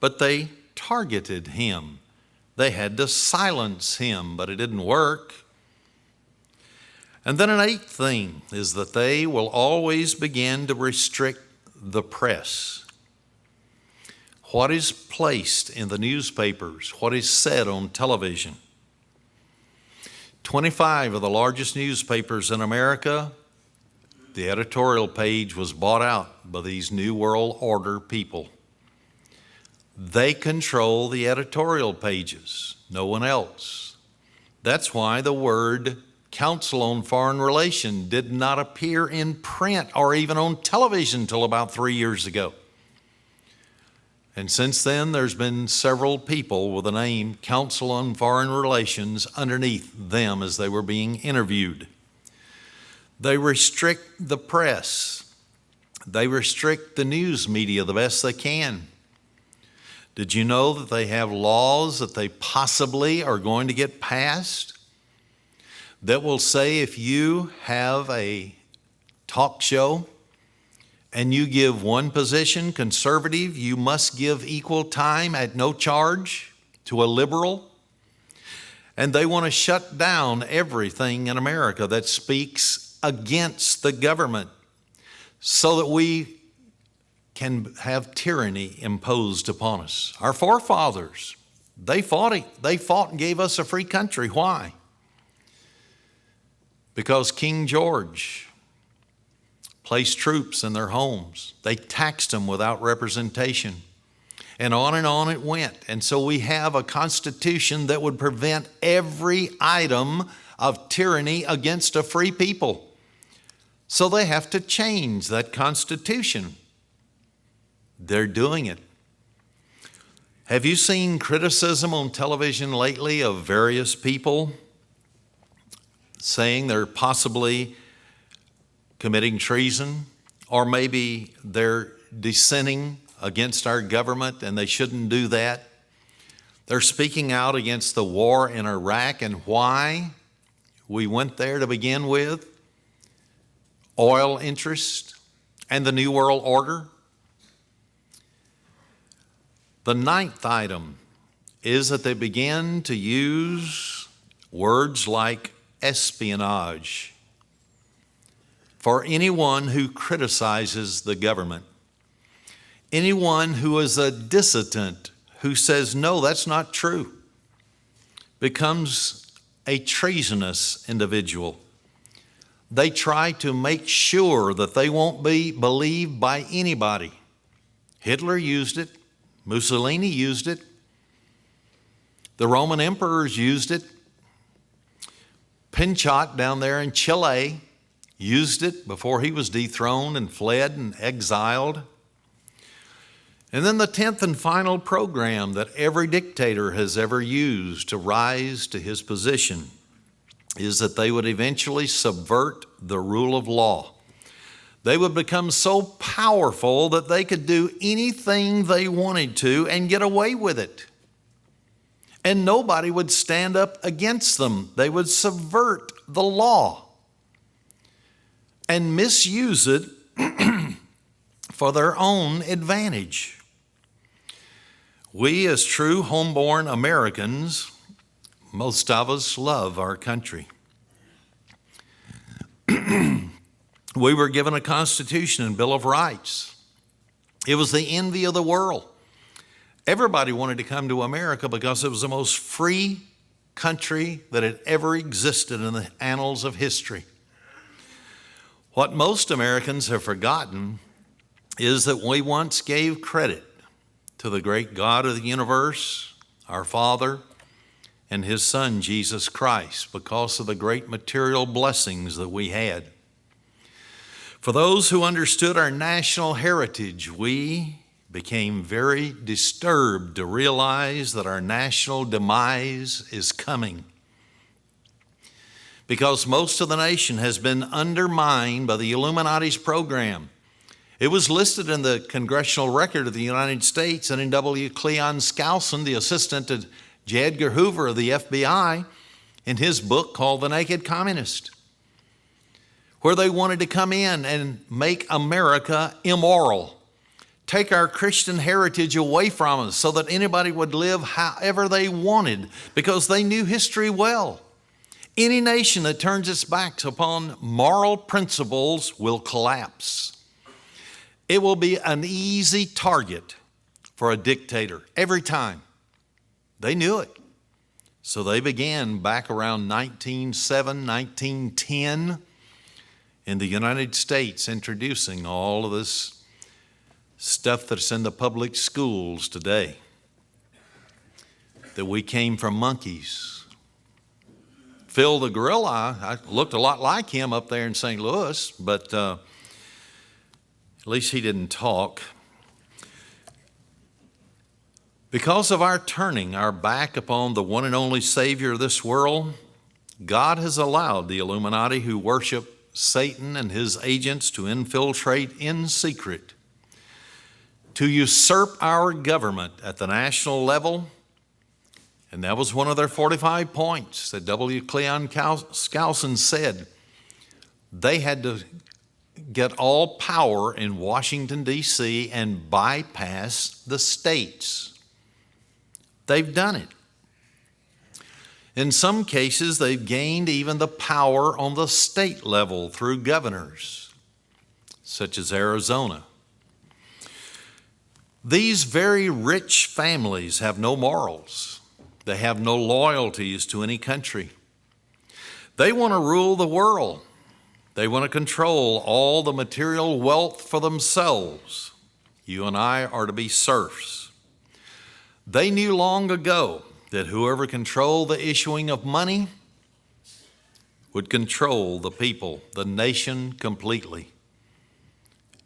but they targeted him. They had to silence him, but it didn't work. And then an eighth thing is that they will always begin to restrict the press. What is placed in the newspapers, what is said on television. 25 of the largest newspapers in America, the editorial page was bought out by these New World Order people. They control the editorial pages, no one else. That's why the word Council on Foreign Relations did not appear in print or even on television until about 3 years ago. And since then, there's been several people with the name Council on Foreign Relations underneath them as they were being interviewed. They restrict the press. They restrict the news media the best they can. Did you know that they have laws that they possibly are going to get passed that will say if you have a talk show and you give one position, conservative, you must give equal time at no charge to a liberal? And they want to shut down everything in America that speaks against the government so that we can have tyranny imposed upon us. Our forefathers, they fought it. They fought and gave us a free country. Why? Because King George placed troops in their homes. They taxed them without representation. And on it went. And so we have a constitution that would prevent every item of tyranny against a free people. So they have to change that constitution. They're doing it. Have you seen criticism on television lately of various people saying they're possibly committing treason, or maybe they're dissenting against our government and they shouldn't do that? They're speaking out against the war in Iraq and why we went there to begin with. Oil interest and the New World Order. The ninth item is that they began to use words like espionage for anyone who criticizes the government. Anyone who is a dissident, who says, no, that's not true, becomes a treasonous individual. They try to make sure that they won't be believed by anybody. Hitler used it. Mussolini used it. The Roman emperors used it. Pinchot down there in Chile used it before he was dethroned and fled and exiled. And then the 10th and final program that every dictator has ever used to rise to his position is that they would eventually subvert the rule of law. They would become so powerful that they could do anything they wanted to and get away with it. And nobody would stand up against them. They would subvert the law and misuse it for their own advantage. We, as true homeborn Americans, most of us love our country. We were given a Constitution and Bill of Rights. It was the envy of the world. Everybody wanted to come to America because it was the most free country that had ever existed in the annals of history. What most Americans have forgotten is that we once gave credit to the great God of the universe, our Father, and His Son, Jesus Christ, because of the great material blessings that we had. For those who understood our national heritage, we became very disturbed to realize that our national demise is coming, because most of the nation has been undermined by the Illuminati's program. It was listed in the Congressional Record of the United States and in W. Cleon Skousen, the assistant to J. Edgar Hoover of the FBI, in his book called The Naked Communist, where they wanted to come in and make America immoral, take our Christian heritage away from us so that anybody would live however they wanted, because they knew history well. Any nation that turns its backs upon moral principles will collapse. It will be an easy target for a dictator every time. They knew it. So they began back around 1907, 1910 in the United States, introducing all of this stuff that's in the public schools today, that we came from monkeys. Phil the gorilla, I looked a lot like him up there in St. Louis, but at least he didn't talk. Because of our turning our back upon the one and only Savior of this world, God has allowed the Illuminati, who worship Satan and his agents, to infiltrate in secret, to usurp our government at the national level. And that was one of their 45 points that W. Cleon Skousen said. They had to get all power in Washington, D.C. and bypass the states. They've done it. In some cases, they've gained even the power on the state level through governors, such as Arizona. These very rich families have no morals. They have no loyalties to any country. They want to rule the world. They want to control all the material wealth for themselves. You and I are to be serfs. They knew long ago that whoever controlled the issuing of money would control the people, the nation completely.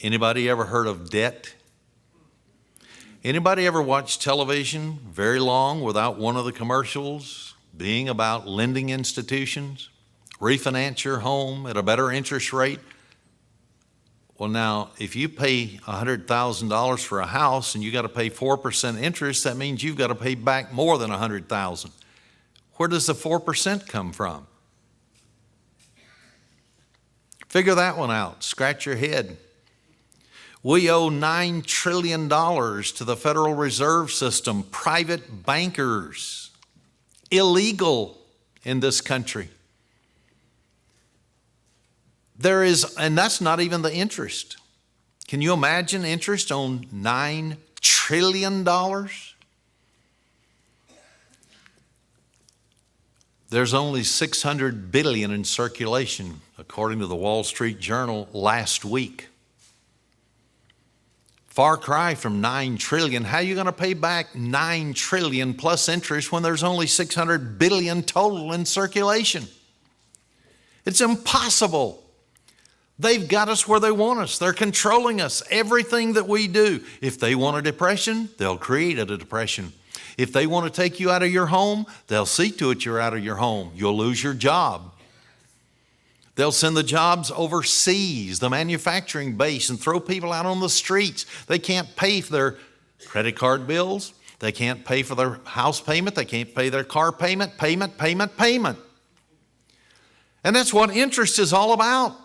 Anybody ever heard of debt? Anybody ever watched television very long without one of the commercials being about lending institutions? Refinance your home at a better interest rate? Well, now, if you pay $100,000 for a house and you got to pay 4% interest, that means you've got to pay back more than $100,000. Where does the 4% come from? Figure that one out. Scratch your head. We owe $9 trillion to the Federal Reserve System, private bankers, illegal in this country. There is, and that's not even the interest. Can you imagine interest on $9 trillion? There's only 600 billion in circulation, according to the Wall Street Journal last week. Far cry from 9 trillion. How are you going to pay back 9 trillion plus interest when there's only 600 billion total in circulation? It's impossible. They've got us where they want us. They're controlling us, everything that we do. If they want a depression, they'll create a depression. If they want to take you out of your home, they'll see to it you're out of your home. You'll lose your job. They'll send the jobs overseas, the manufacturing base, and throw people out on the streets. They can't pay for their credit card bills. They can't pay for their house payment. They can't pay their car payment. And that's what interest is all about.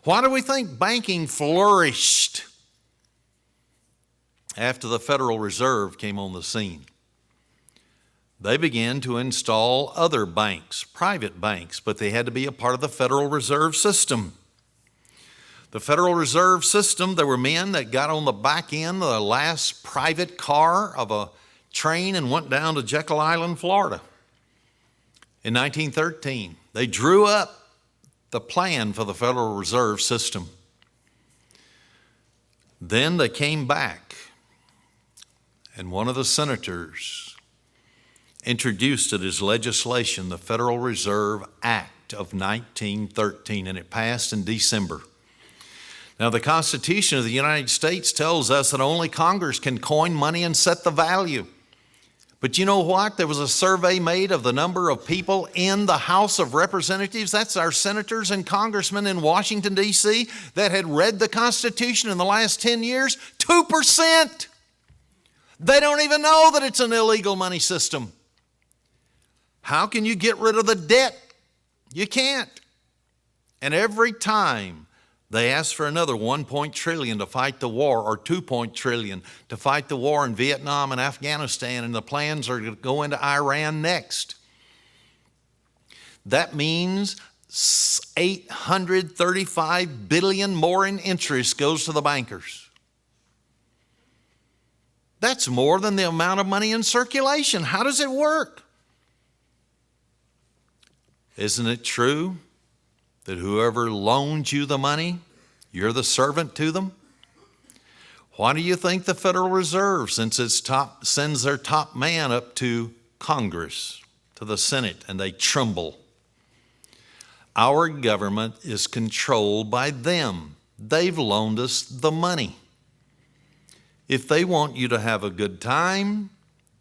Why do we think banking flourished after the Federal Reserve came on the scene? They began to install other banks, private banks, but they had to be a part of the Federal Reserve System. The Federal Reserve System, there were men that got on the back end of the last private car of a train and went down to Jekyll Island, Florida. In 1913, they drew up the plan for the Federal Reserve System. Then they came back, and one of the senators introduced it as legislation, the Federal Reserve Act of 1913, and it passed in December. Now, the Constitution of the United States tells us that only Congress can coin money and set the value. But you know what? There was a survey made of the number of people in the House of Representatives, that's our senators and congressmen in Washington, D.C., that had read the Constitution in the last 10 years, 2%. They don't even know that it's an illegal money system. How can you get rid of the debt? You can't. And every time they ask for another $1 trillion to fight the war, or $2 trillion to fight the war in Vietnam and Afghanistan, and the plans are to go into Iran next. That means $835 billion more in interest goes to the bankers. That's more than the amount of money in circulation. How does it work? Isn't it true that whoever loans you the money, you're the servant to them? Why do you think the Federal Reserve sends their top man up to Congress, to the Senate, and they tremble? Our government is controlled by them. They've loaned us the money. If they want you to have a good time,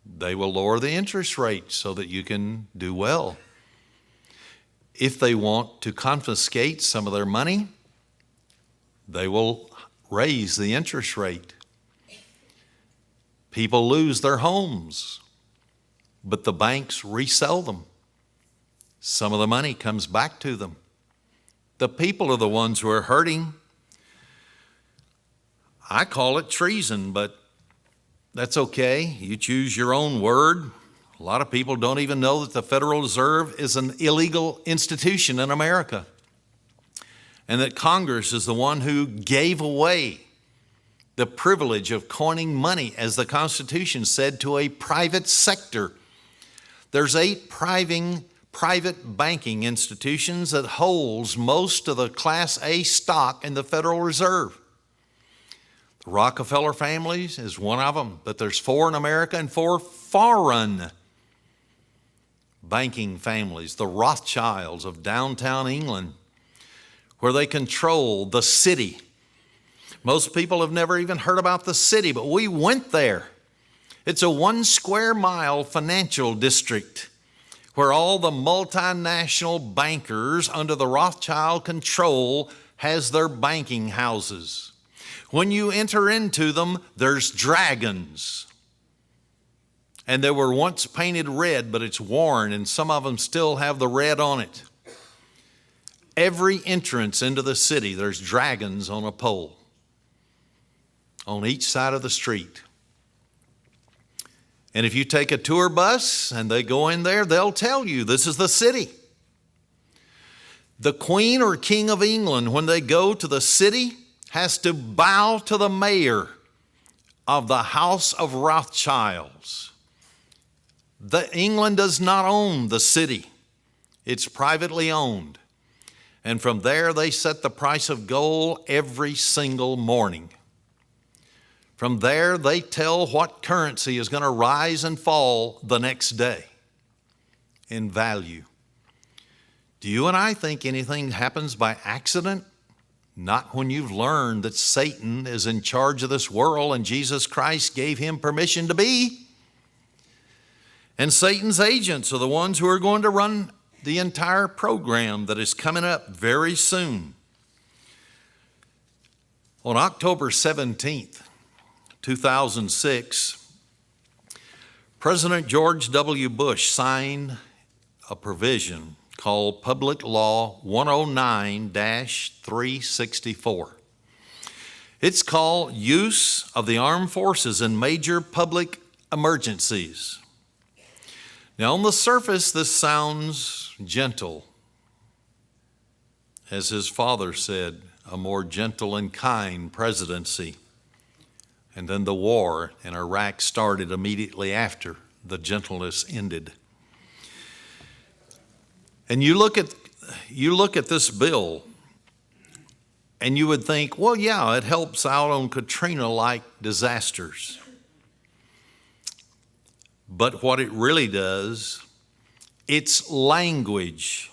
they will lower the interest rate so that you can do well. If they want to confiscate some of their money, they will raise the interest rate. People lose their homes, but the banks resell them. Some of the money comes back to them. The people are the ones who are hurting. I call it treason, but that's okay. You choose your own word. A lot of people don't even know that the Federal Reserve is an illegal institution in America, and that Congress is the one who gave away the privilege of coining money, as the Constitution said, to a private sector. There's 8 private banking institutions that holds most of the Class A stock in the Federal Reserve. The Rockefeller families is one of them, but there's 4 in America and 4 foreign banking families. The Rothschilds of downtown England, where they control the city. Most people have never even heard about the city, but we went there. It's a 1 square mile financial district where all the multinational bankers under the Rothschild control has their banking houses. When you enter into them, there's dragons. And they were once painted red, but it's worn, and some of them still have the red on it. Every entrance into the city, there's dragons on a pole on each side of the street. And if you take a tour bus and they go in there, they'll tell you this is the city. The Queen or King of England, when they go to the city, has to bow to the mayor of the House of Rothschilds. England does not own the city. It's privately owned. And from there, they set the price of gold every single morning. From there, they tell what currency is going to rise and fall the next day in value. Do you and I think anything happens by accident? Not when you've learned that Satan is in charge of this world and Jesus Christ gave him permission to be. And Satan's agents are the ones who are going to run the entire program that is coming up very soon. On October 17th, 2006, President George W. Bush signed a provision called Public Law 109-364. It's called Use of the Armed Forces in Major Public Emergencies. Now, on the surface, this sounds gentle. As his father said, a more gentle and kind presidency. And then the war in Iraq started immediately after the gentleness ended. And you look at this bill, and you would think, well, yeah, it helps out on Katrina-like disasters. But what it really does, its language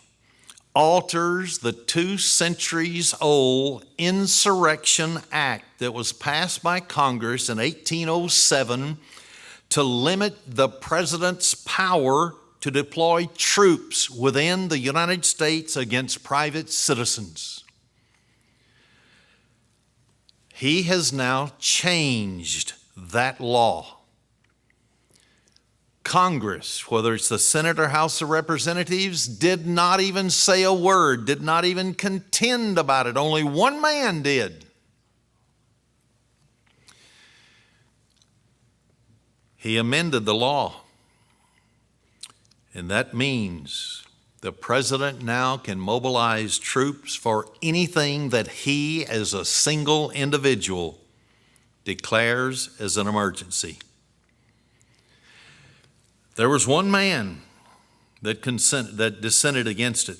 alters the 2 centuries old Insurrection Act that was passed by Congress in 1807 to limit the president's power to deploy troops within the United States against private citizens. He has now changed that law. Congress, whether it's the Senate or House of Representatives, did not even say a word, did not even contend about it. Only one man did. He amended the law. And that means the president now can mobilize troops for anything that he, as a single individual, declares as an emergency. There was one man that dissented against it.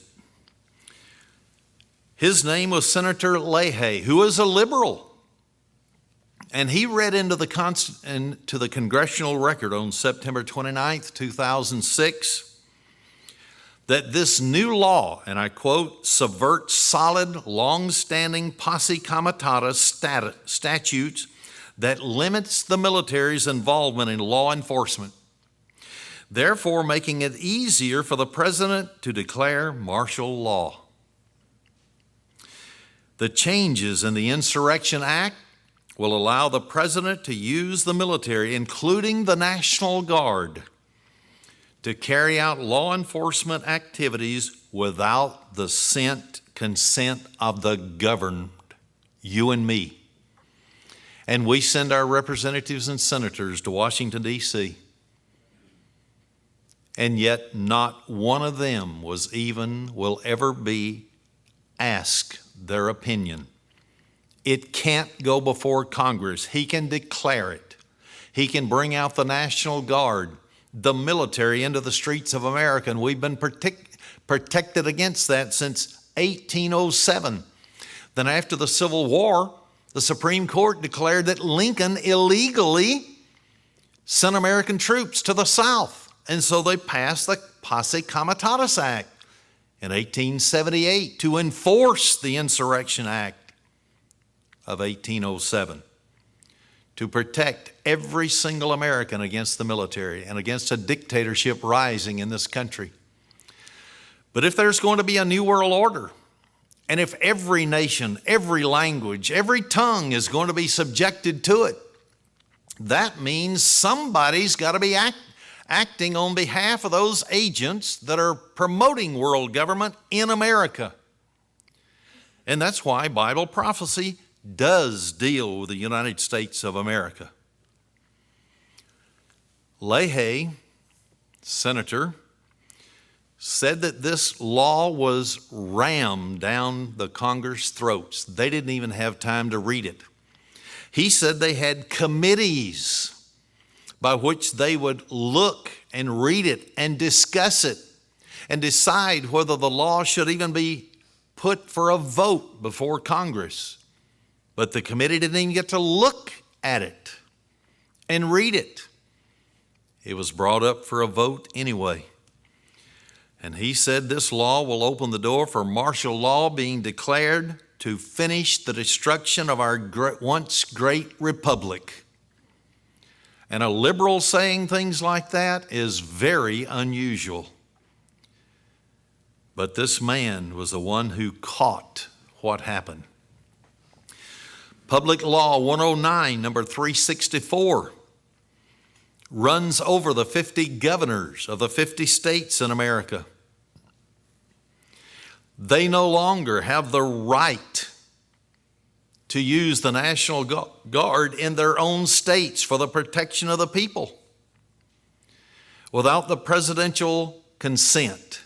His name was Senator Leahy, who was a liberal. And he read into the congressional record on September 29th, 2006, that this new law, and I quote, subverts solid, long-standing posse comitatus statutes that limits the military's involvement in law enforcement, therefore making it easier for the president to declare martial law. The changes in the Insurrection Act will allow the president to use the military, including the National Guard, to carry out law enforcement activities without the consent of the governed, you and me. And we send our representatives and senators to Washington, D.C., and yet not one of them will ever be asked their opinion. It can't go before Congress. He can declare it. He can bring out the National Guard, the military into the streets of America, and we've been protected against that since 1807. Then after the Civil War, the Supreme Court declared that Lincoln illegally sent American troops to the South. And so they passed the Posse Comitatus Act in 1878 to enforce the Insurrection Act of 1807, to protect every single American against the military and against a dictatorship rising in this country. But if there's going to be a new world order, and if every nation, every language, every tongue is going to be subjected to it, that means somebody's got to be acting on behalf of those agents that are promoting world government in America. And that's why Bible prophecy does deal with the United States of America. Leahy, senator, said that this law was rammed down the Congress' throats. They didn't even have time to read it. He said they had committees by which they would look and read it and discuss it and decide whether the law should even be put for a vote before Congress. But the committee didn't even get to look at it and read it. It was brought up for a vote anyway. And he said this law will open the door for martial law being declared to finish the destruction of our once great republic. And a liberal saying things like that is very unusual. But this man was the one who caught what happened. Public Law 109, number 364, runs over the 50 governors of the 50 states in America. They no longer have the right to use the National Guard in their own states for the protection of the people without the presidential consent.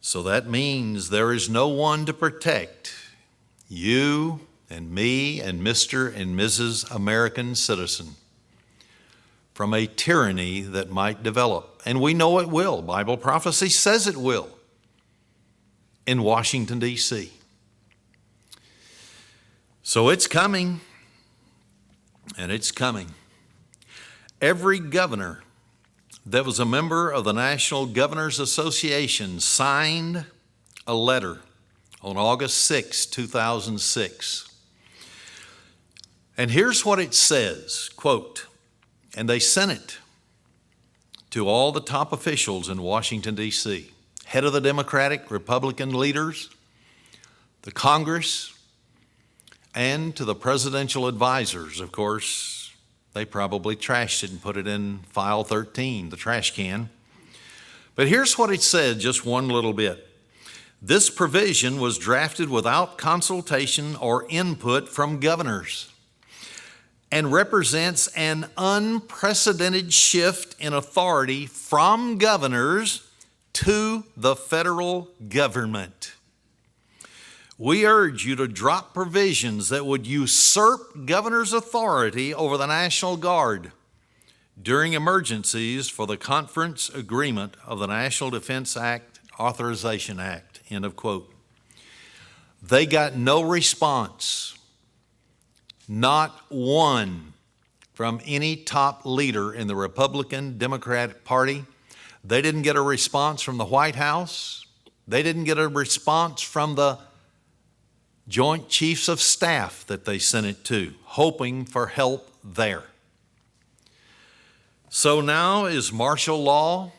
So that means there is no one to protect you and me and Mr. and Mrs. American citizen from a tyranny that might develop. And we know it will. Bible prophecy says it will in Washington, D.C. So it's coming, and it's coming. Every governor that was a member of the National Governors Association signed a letter on August 6, 2006. And here's what it says, quote, "And they sent it to all the top officials in Washington, D.C., head of the Democratic, Republican leaders, the Congress, and to the presidential advisors." Of course, they probably trashed it and put it in file 13, the trash can. But here's what it said, just one little bit. "This provision was drafted without consultation or input from governors and represents an unprecedented shift in authority from governors to the federal government. We urge you to drop provisions that would usurp governors' authority over the National Guard during emergencies for the conference agreement of the National Defense Authorization Act." End of quote. They got no response, not one, from any top leader in the Republican Democratic Party. They didn't get a response from the White House. They didn't get a response from the Joint Chiefs of Staff that they sent it to, hoping for help there. So now is martial law?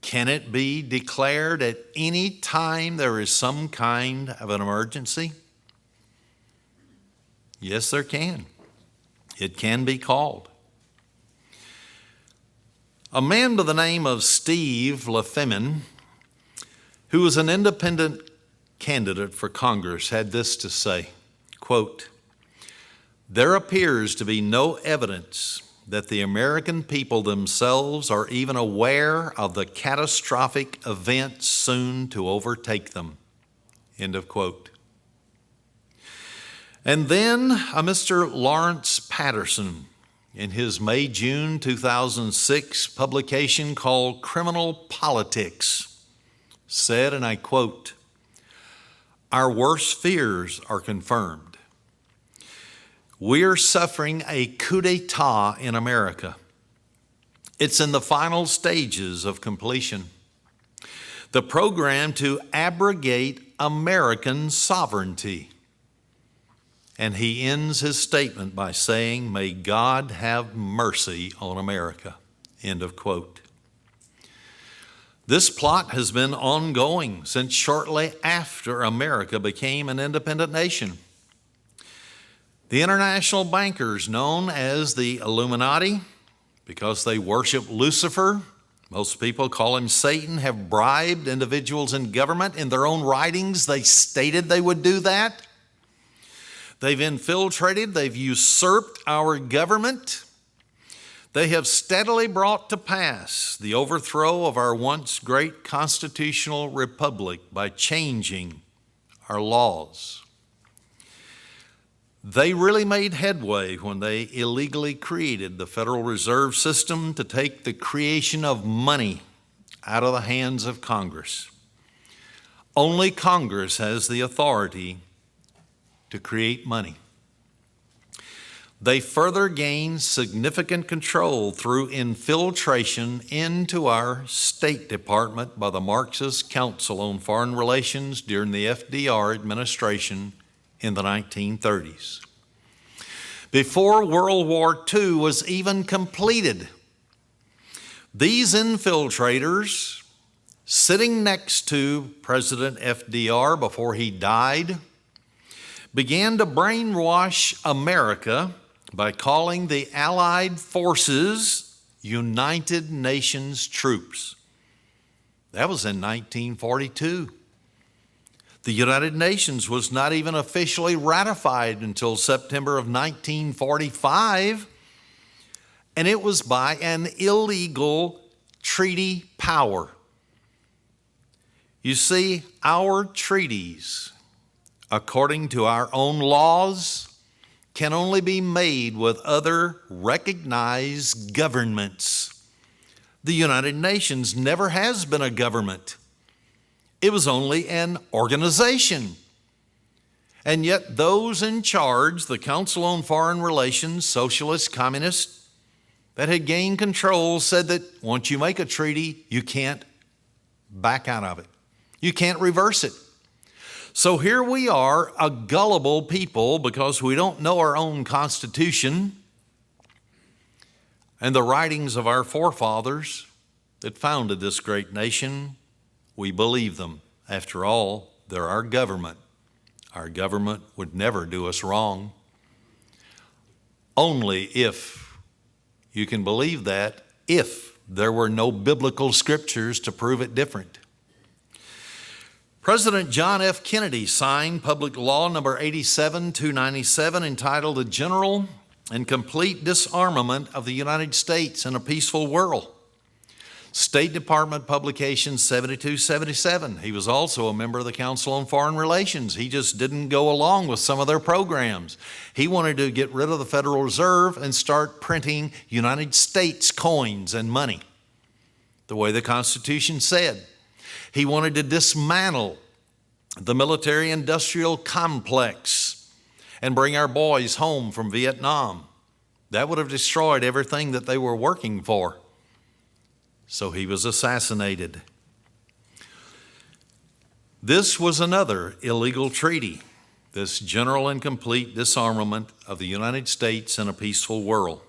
Can it be declared at any time there is some kind of an emergency? Yes, there can. It can be called. A man by the name of Steve Lefemin, who was an independent candidate for Congress, had this to say, quote, "There appears to be no evidence that the American people themselves are even aware of the catastrophic events soon to overtake them." End of quote. And then a Mr. Lawrence Patterson, in his May-June 2006 publication called Criminal Politics, said, and I quote, "Our worst fears are confirmed. We are suffering a coup d'etat in America. It's in the final stages of completion. The program to abrogate American sovereignty." And he ends his statement by saying, "May God have mercy on America." End of quote. This plot has been ongoing since shortly after America became an independent nation. The international bankers known as the Illuminati, because they worship Lucifer, most people call him Satan, have bribed individuals in government. In their own writings, they stated they would do that. They've infiltrated, they've usurped our government. They have steadily brought to pass the overthrow of our once great constitutional republic by changing our laws. They really made headway when they illegally created the Federal Reserve System to take the creation of money out of the hands of Congress. Only Congress has the authority to create money. They further gained significant control through infiltration into our State Department by the Marxist Council on Foreign Relations during the FDR administration in the 1930s. Before World War II was even completed, these infiltrators sitting next to President FDR before he died, began to brainwash America by calling the Allied forces United Nations troops. That was in 1942. The United Nations was not even officially ratified until September of 1945, and it was by an illegal treaty power. You see, our treaties, according to our own laws, can only be made with other recognized governments. The United Nations never has been a government. It was only an organization. And yet those in charge, the Council on Foreign Relations, socialists, communists, that had gained control, said that once you make a treaty, you can't back out of it. You can't reverse it. So here we are, a gullible people, because we don't know our own Constitution and the writings of our forefathers that founded this great nation. We believe them. After all, they're our government. Our government would never do us wrong. Only if you can believe that, if there were no biblical scriptures to prove it different. President John F. Kennedy signed Public Law number 87-297 entitled The General and Complete Disarmament of the United States in a Peaceful World. State Department Publication 7277. He was also a member of the Council on Foreign Relations. He just didn't go along with some of their programs. He wanted to get rid of the Federal Reserve and start printing United States coins and money, the way the Constitution said. He wanted to dismantle the military-industrial complex and bring our boys home from Vietnam. That would have destroyed everything that they were working for. So he was assassinated. This was another illegal treaty, this general and complete disarmament of the United States in a peaceful world.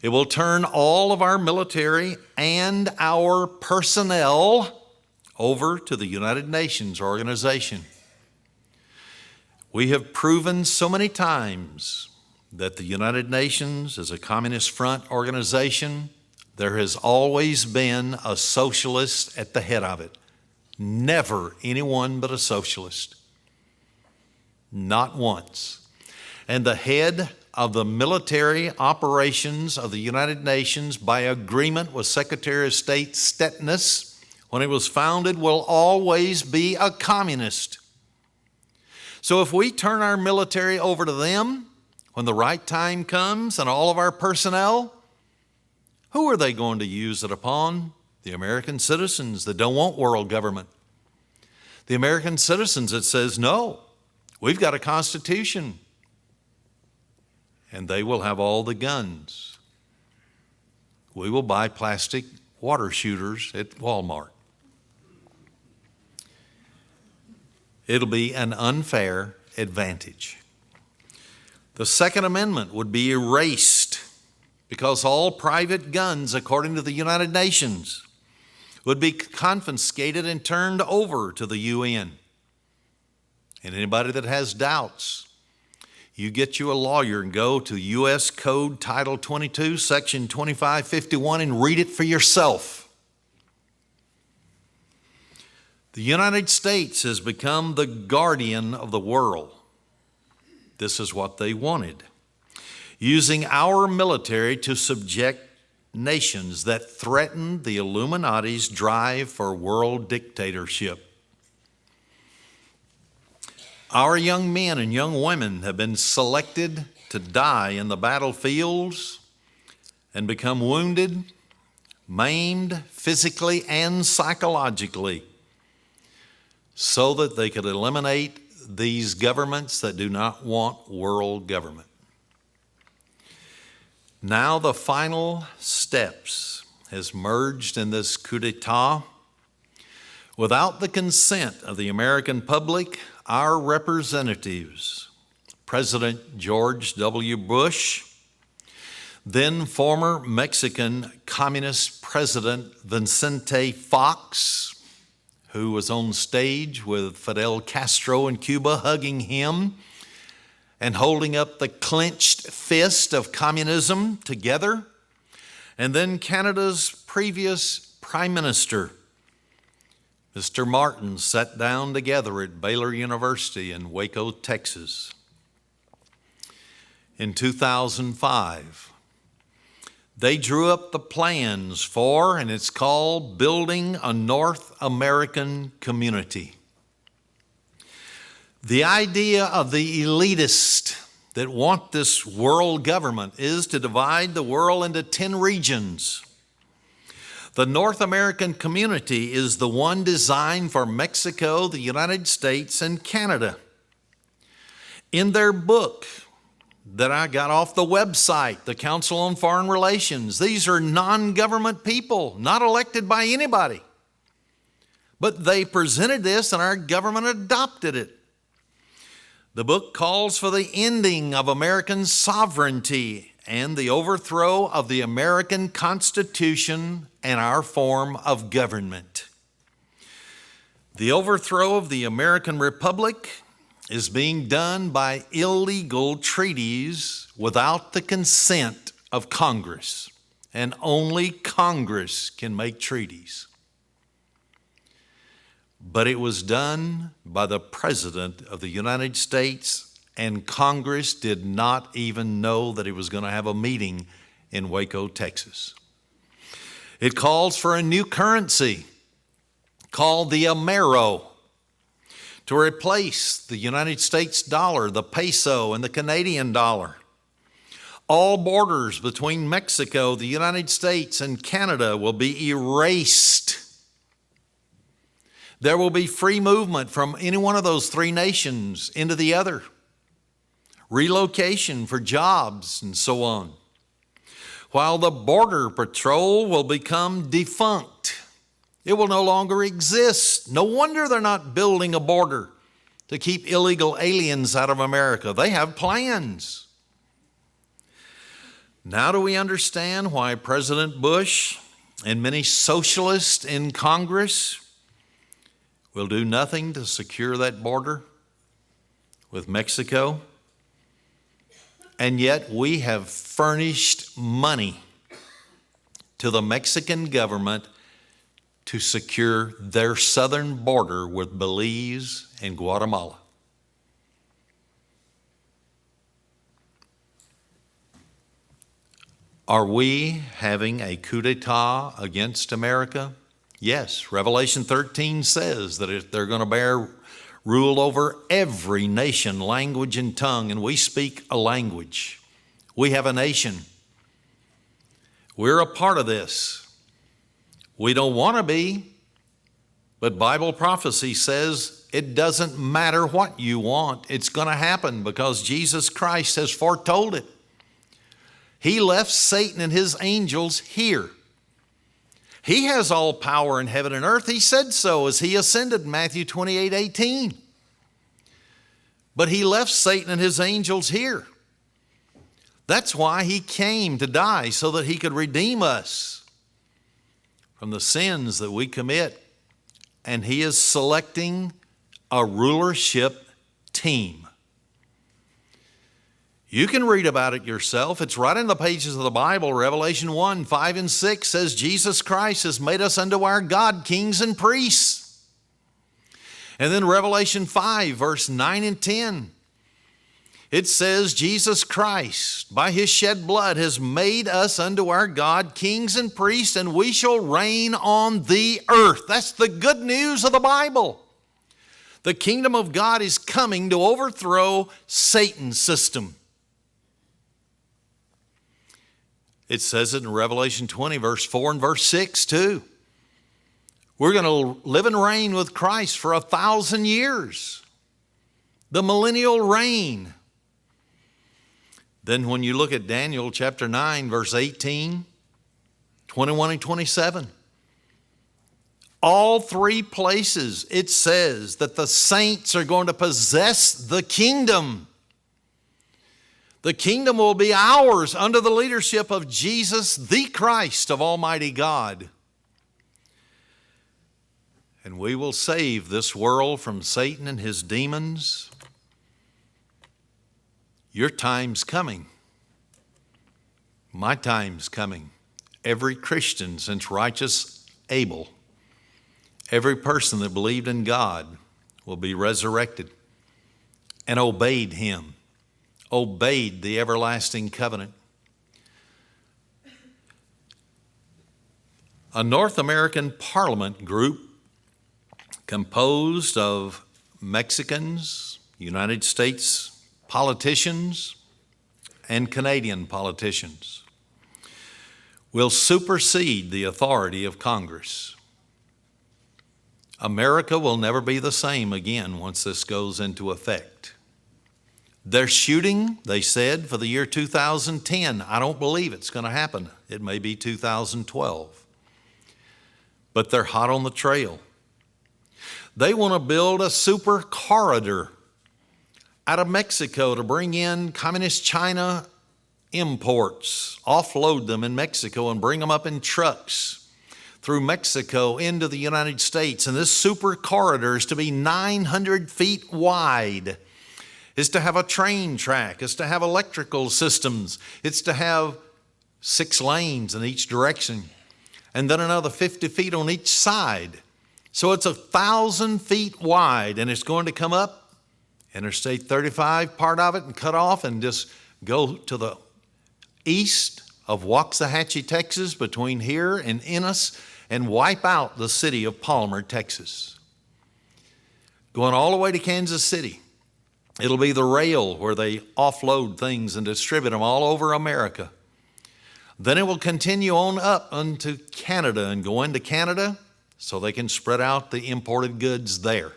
It will turn all of our military and our personnel over to the United Nations organization. We have proven so many times that the United Nations is a communist front organization. There has always been a socialist at the head of it. Never anyone but a socialist. Not once. And the head of the military operations of the United Nations, by agreement with Secretary of State Stettness, when it was founded, will always be a communist. So if we turn our military over to them, when the right time comes and all of our personnel, who are they going to use it upon? The American citizens that don't want world government. The American citizens that says, no, we've got a constitution. And they will have all the guns. We will buy plastic water shooters at Walmart. It'll be an unfair advantage. The Second Amendment would be erased because all private guns, according to the United Nations, would be confiscated and turned over to the UN. And anybody that has doubts, you get you a lawyer and go to U.S. Code Title 22, Section 2551, and read it for yourself. The United States has become the guardian of the world. This is what they wanted. Using our military to subject nations that threaten the Illuminati's drive for world dictatorship. Our young men and young women have been selected to die in the battlefields and become wounded, maimed physically and psychologically, so that they could eliminate these governments that do not want world government. Now the final steps has merged in this coup d'etat. Without the consent of the American public, our representatives, President George W. Bush, Then former Mexican Communist President Vicente Fox, who was on stage with Fidel Castro in Cuba, hugging him and holding up the clenched fist of communism together. And then Canada's previous Prime Minister, Mr. Martin, sat down together at Baylor University in Waco, Texas. In 2005, they drew up the plans for, and it's called Building a North American Community. The idea of the elitists that want this world government is to divide the world into 10 regions. The North American community is the one designed for Mexico, the United States, and Canada. In their book that I got off the website, the Council on Foreign Relations, these are non-government people, not elected by anybody. But they presented this and our government adopted it. The book calls for the ending of American sovereignty and the overthrow of the American Constitution and our form of government. The overthrow of the American Republic is being done by illegal treaties without the consent of Congress, and only Congress can make treaties. But it was done by the President of the United States, and Congress did not even know that he was going to have a meeting in Waco, Texas. It calls for a new currency called the Amero to replace the United States dollar, the peso, and the Canadian dollar. All borders between Mexico, the United States, and Canada will be erased. There will be free movement from any one of those three nations into the other. Relocation for jobs and so on. While the Border Patrol will become defunct. It will no longer exist. No wonder they're not building a border to keep illegal aliens out of America. They have plans. Now do we understand why President Bush and many socialists in Congress will do nothing to secure that border with Mexico? And yet we have furnished money to the Mexican government to secure their southern border with Belize and Guatemala. Are we having a coup d'etat against America? Yes, Revelation 13 says that they're going to bear rule over every nation, language, and tongue, and we speak a language. We have a nation. We're a part of this. We don't want to be, but Bible prophecy says it doesn't matter what you want. It's going to happen because Jesus Christ has foretold it. He left Satan and his angels here. He has all power in heaven and earth. He said so as he ascended, Matthew 28:18. But he left Satan and his angels here. That's why he came to die, so that he could redeem us from the sins that we commit. And he is selecting a rulership team. You can read about it yourself. It's right in the pages of the Bible. Revelation 1, 5 and 6 says Jesus Christ has made us unto our God kings and priests. And then Revelation 5, verse 9 and 10. It says Jesus Christ, by his shed blood, has made us unto our God kings and priests, and we shall reign on the earth. That's the good news of the Bible. The kingdom of God is coming to overthrow Satan's system. It says it in Revelation 20, verse 4 and verse 6 too. We're going to live and reign with Christ for 1,000 years. The millennial reign. Then when you look at Daniel chapter 9, verse 18, 21 and 27, all three places it says that the saints are going to possess the kingdom. The kingdom will be ours under the leadership of Jesus, the Christ of Almighty God. And we will save this world from Satan and his demons. Your time's coming. My time's coming. Every Christian since righteous Abel, every person that believed in God will be resurrected and obeyed him, obeyed the everlasting covenant. A North American Parliament group composed of Mexicans, United States politicians, and Canadian politicians will supersede the authority of Congress. America will never be the same again once this goes into effect. They're shooting, they said, for the year 2010. I don't believe it's going to happen. It may be 2012. But they're hot on the trail. They want to build a super corridor out of Mexico to bring in communist China imports, offload them in Mexico and bring them up in trucks through Mexico into the United States. And this super corridor is to be 900 feet wide. It's to have a train track. It's to have electrical systems. It's to have 6 lanes in each direction and then another 50 feet on each side. So it's 1,000 feet wide, and it's going to come up Interstate 35, part of it, and cut off and just go to the east of Waxahachie, Texas, between here and Ennis, and wipe out the city of Palmer, Texas. Going all the way to Kansas City. It'll be the rail where they offload things and distribute them all over America. Then it will continue on up unto Canada and go into Canada so they can spread out the imported goods there.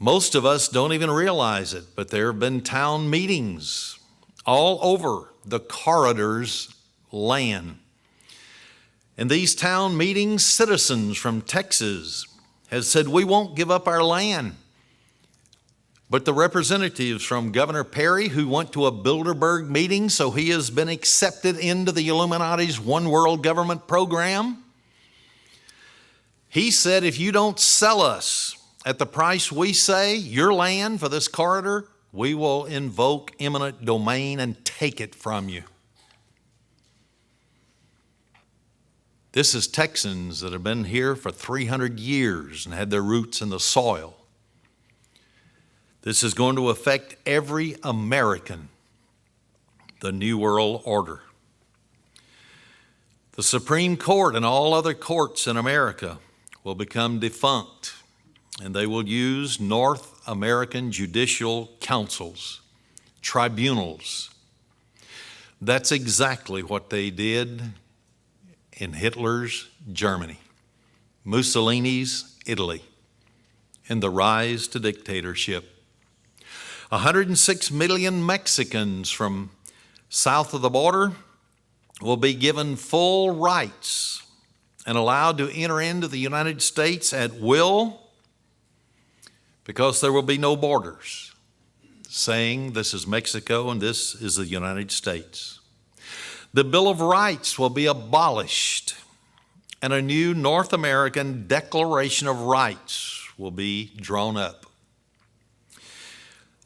Most of us don't even realize it, but there have been town meetings all over the corridor's land. In these town meetings, citizens from Texas have said, we won't give up our land. But the representatives from Governor Perry, who went to a Bilderberg meeting, so he has been accepted into the Illuminati's One World Government program, he said, if you don't sell us at the price we say, your land for this corridor, we will invoke eminent domain and take it from you. This is Texans that have been here for 300 years and had their roots in the soil. This is going to affect every American, the New World Order. The Supreme Court and all other courts in America will become defunct, and they will use North American judicial councils, tribunals. That's exactly what they did in Hitler's Germany, Mussolini's Italy, and the rise to dictatorship. 106 million Mexicans from south of the border will be given full rights and allowed to enter into the United States at will because there will be no borders, saying this is Mexico and this is the United States. The Bill of Rights will be abolished, and a new North American Declaration of Rights will be drawn up.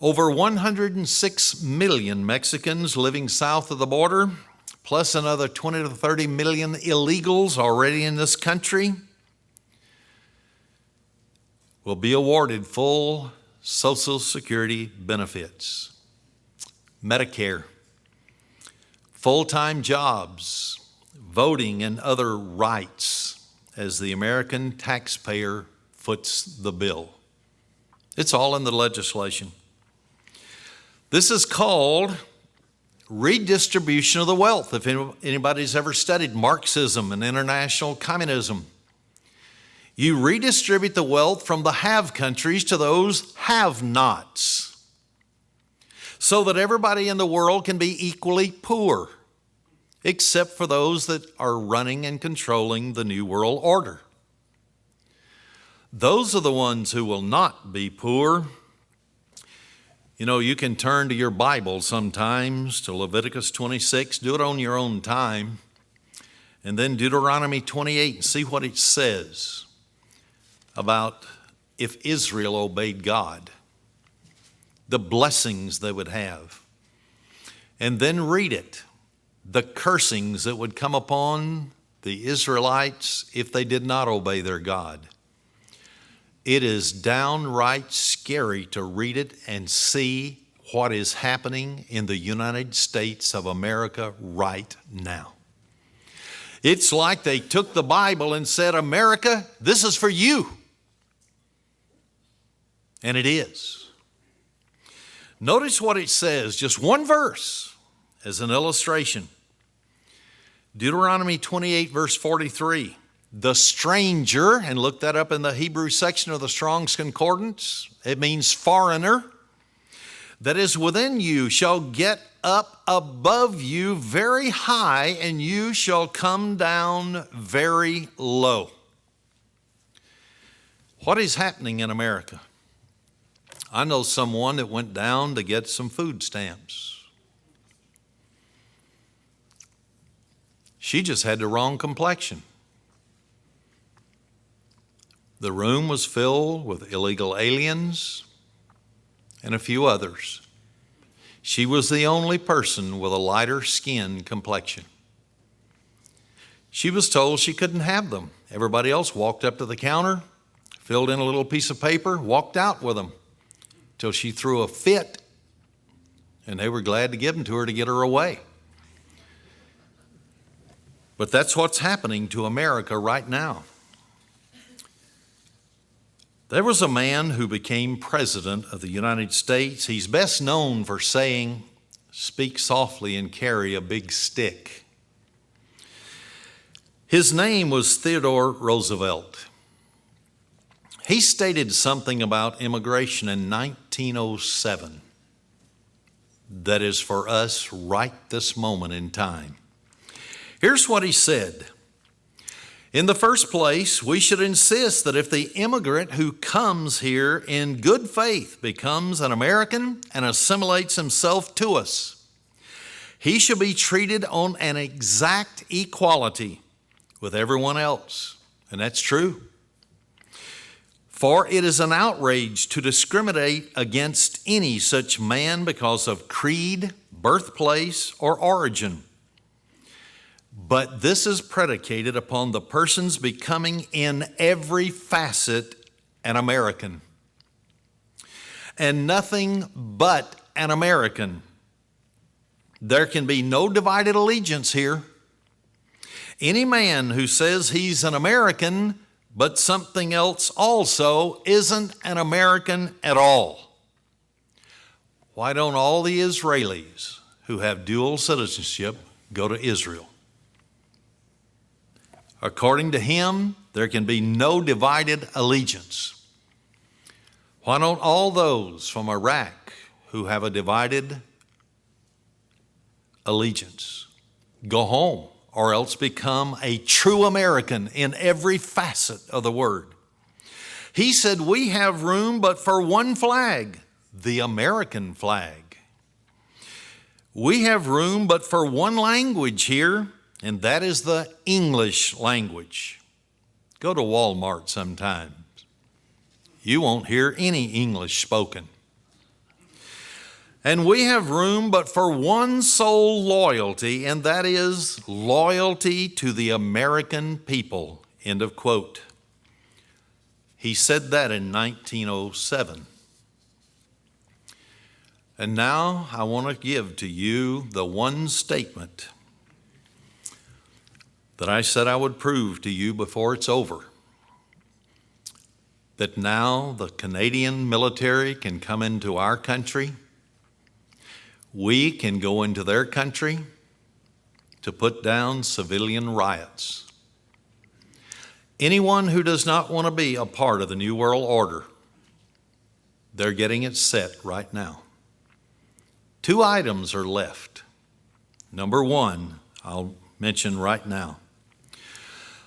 Over 106 million Mexicans living south of the border, plus another 20 to 30 million illegals already in this country, will be awarded full Social Security benefits, Medicare, full-time jobs, voting, and other rights as the American taxpayer foots the bill. It's all in the legislation. This is called redistribution of the wealth. If anybody's ever studied Marxism and international communism, you redistribute the wealth from the have countries to those have-nots so that everybody in the world can be equally poor, except for those that are running and controlling the New World Order. Those are the ones who will not be poor. You know, you can turn to your Bible sometimes, to Leviticus 26, do it on your own time, and then Deuteronomy 28, and see what it says about if Israel obeyed God, the blessings they would have. And then read it, the cursings that would come upon the Israelites if they did not obey their God. It is downright scary to read it and see what is happening in the United States of America right now. It's like they took the Bible and said, America, this is for you. And it is. Notice what it says, just one verse as an illustration. Deuteronomy 28, verse 43. The stranger, and look that up in the Hebrew section of the Strong's Concordance, it means foreigner, that is within you shall get up above you very high, and you shall come down very low. What is happening in America? I know someone that went down to get some food stamps. She just had the wrong complexion. The room was filled with illegal aliens and a few others. She was the only person with a lighter skin complexion. She was told she couldn't have them. Everybody else walked up to the counter, filled in a little piece of paper, walked out with them till she threw a fit, and they were glad to give them to her to get her away. But that's what's happening to America right now. There was a man who became president of the United States. He's best known for saying, "Speak softly and carry a big stick." His name was Theodore Roosevelt. He stated something about immigration in 1907 that is for us right this moment in time. Here's what he said. In the first place, we should insist that if the immigrant who comes here in good faith becomes an American and assimilates himself to us, he should be treated on an exact equality with everyone else. And that's true. For it is an outrage to discriminate against any such man because of creed, birthplace, or origin. But this is predicated upon the person's becoming in every facet an American, and nothing but an American. There can be no divided allegiance here. Any man who says he's an American but something else also isn't an American at all. Why don't all the Israelis who have dual citizenship go to Israel? According to him, there can be no divided allegiance. Why don't all those from Iraq who have a divided allegiance go home, or else become a true American in every facet of the word? He said, we have room but for one flag, the American flag. We have room but for one language here, and that is the English language. Go to Walmart sometimes. You won't hear any English spoken. And we have room but for one sole loyalty, and that is loyalty to the American people. End of quote. He said that in 1907. And now I want to give to you the one statement that I said I would prove to you before it's over. That now the Canadian military can come into our country. We can go into their country to put down civilian riots. Anyone who does not want to be a part of the New World Order, they're getting it set right now. 2 items are left. Number 1, I'll mention right now.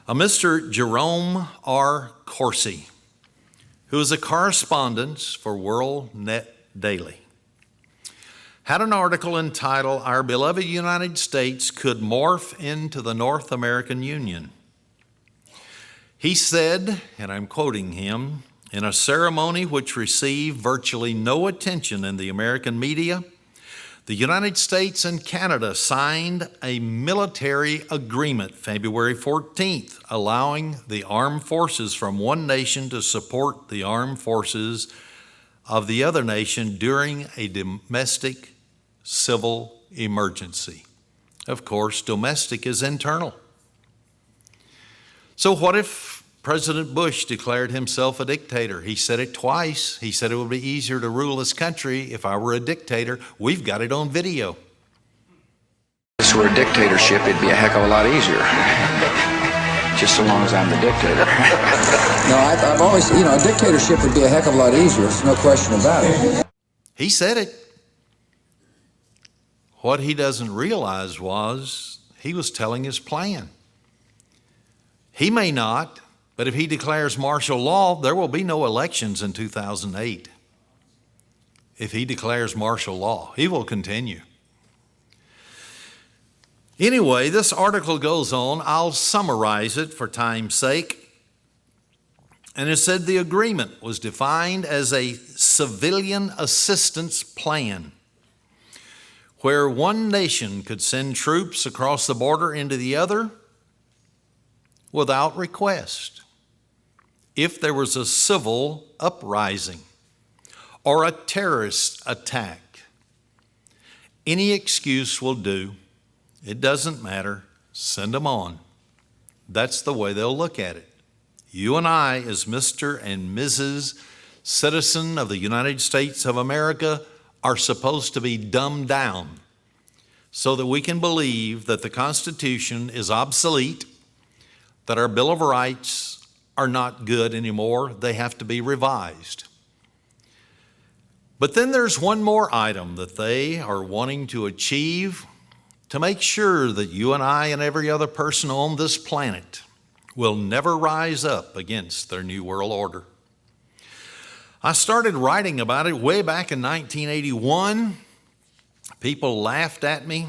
A Mr. Jerome R. Corsi, who is a correspondent for World Net Daily. had an article entitled, "Our Beloved United States Could Morph into the North American Union." He said, and I'm quoting him, "In a ceremony which received virtually no attention in the American media, the United States and Canada signed a military agreement February 14th, allowing the armed forces from one nation to support the armed forces of the other nation during a domestic civil emergency." Of course, domestic is internal. So what if President Bush declared himself a dictator? He said it twice. He said it would be easier to rule this country if I were a dictator. We've got it on video. If this were a dictatorship, it'd be a heck of a lot easier. Just so long as I'm the dictator. No, I've always, a dictatorship would be a heck of a lot easier. There's no question about it. He said it. What he doesn't realize was he was telling his plan. He may not, but if he declares martial law, there will be no elections in 2008. If he declares martial law, he will continue. Anyway, this article goes on. I'll summarize it for time's sake. And it said the agreement was defined as a civilian assistance plan where one nation could send troops across the border into the other without request. If there was a civil uprising or a terrorist attack, any excuse will do. It doesn't matter. Send them on. That's the way they'll look at it. You and I, as Mr. and Mrs. Citizen of the United States of America, are supposed to be dumbed down so that we can believe that the Constitution is obsolete, that our Bill of Rights are not good anymore. They have to be revised. But then there's one more item that they are wanting to achieve to make sure that you and I and every other person on this planet will never rise up against their New World Order. I started writing about it way back in 1981. People laughed at me.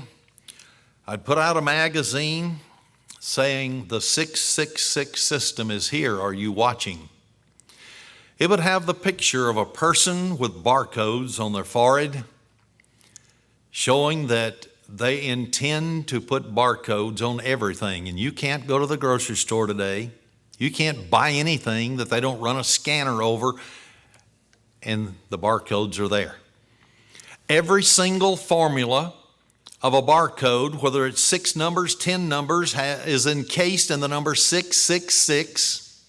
I'd put out a magazine saying, "The 666 system is here, are you watching?" It would have the picture of a person with barcodes on their forehead showing that they intend to put barcodes on everything. And you can't go to the grocery store today. You can't buy anything that they don't run a scanner over and the barcodes are there. Every single formula of a barcode, whether it's 6 numbers, 10 numbers, is encased in the number 666.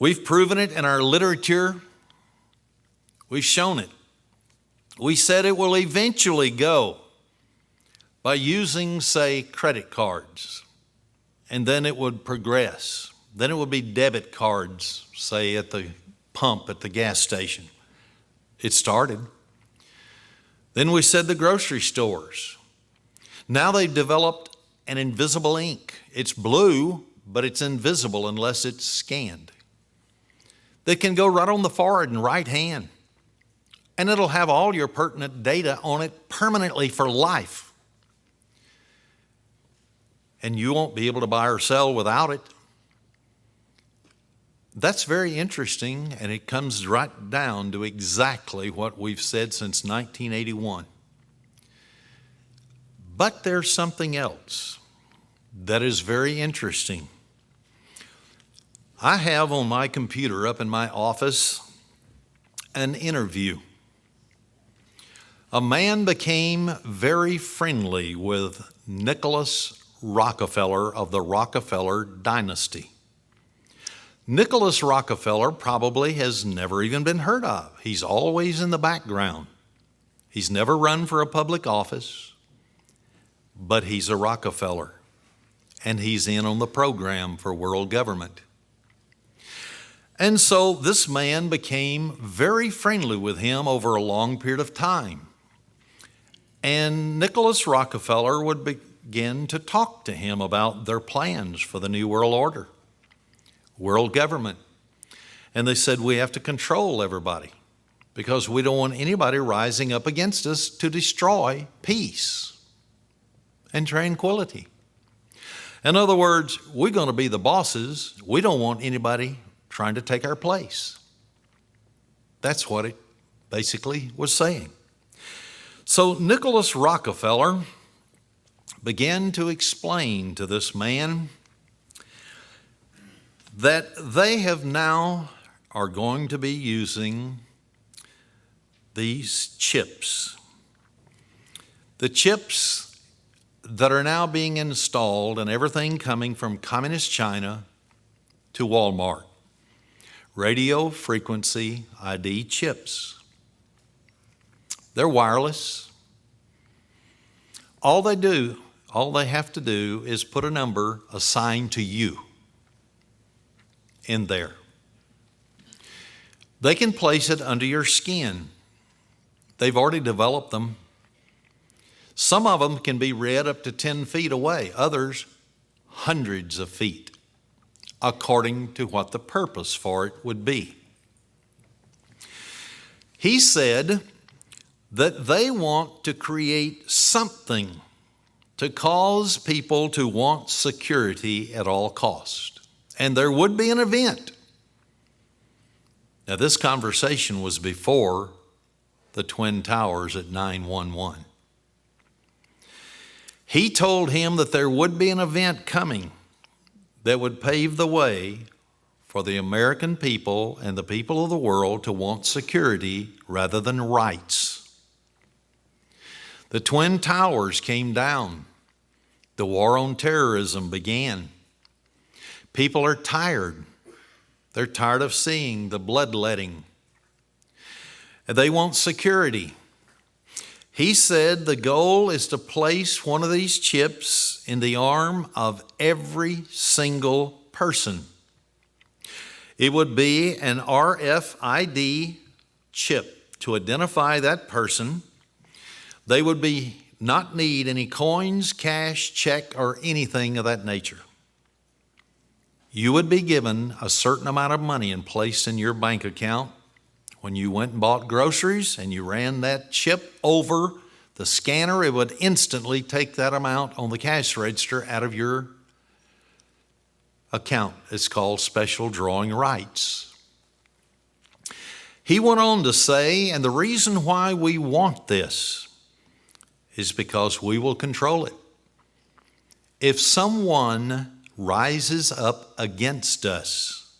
We've proven it in our literature. We've shown it. We said it will eventually go by using, say, credit cards, and then it would progress. Then it would be debit cards, say, at the pump at the gas station. It started. Then we said the grocery stores. Now they've developed an invisible ink. It's blue, but it's invisible unless it's scanned. That can go right on the forehead and right hand. And it'll have all your pertinent data on it permanently for life. And you won't be able to buy or sell without it. That's very interesting, and it comes right down to exactly what we've said since 1981. But there's something else that is very interesting. I have on my computer up in my office an interview. A man became very friendly with Nicholas Rockefeller of the Rockefeller dynasty. Nicholas Rockefeller probably has never even been heard of. He's always in the background. He's never run for a public office, but he's a Rockefeller, and he's in on the program for world government. And so this man became very friendly with him over a long period of time. And Nicholas Rockefeller would begin to talk to him about their plans for the New World Order, world government. And they said, we have to control everybody. because we don't want anybody rising up against us to destroy peace and tranquility. In other words, we're going to be the bosses. We don't want anybody trying to take our place. That's what it basically was saying. So Nicholas Rockefeller began to explain to this man that they have now are going to be using these chips. The chips that are now being installed in everything coming from Communist China to Walmart. Radio frequency ID chips. They're wireless. All they have to do is put a number assigned to you in there. They can place it under your skin. They've already developed them. Some of them can be read up to 10 feet away, others hundreds of feet, according to what the purpose for it would be. He said that they want to create something to cause people to want security at all cost. And there would be an event. Now, this conversation was before the Twin Towers at 9/11. He told him that there would be an event coming that would pave the way for the American people and the people of the world to want security rather than rights. The Twin Towers came down. The war on terrorism began. People are tired. They're tired of seeing the bloodletting. They want security. He said the goal is to place one of these chips in the arm of every single person. It would be an RFID chip to identify that person. They would not need any coins, cash, check, or anything of that nature. You would be given a certain amount of money and placed in your bank account. When you went and bought groceries and you ran that chip over the scanner, it would instantly take that amount on the cash register out of your account. It's called special drawing rights. He went on to say, and the reason why we want this is because we will control it. If someone rises up against us,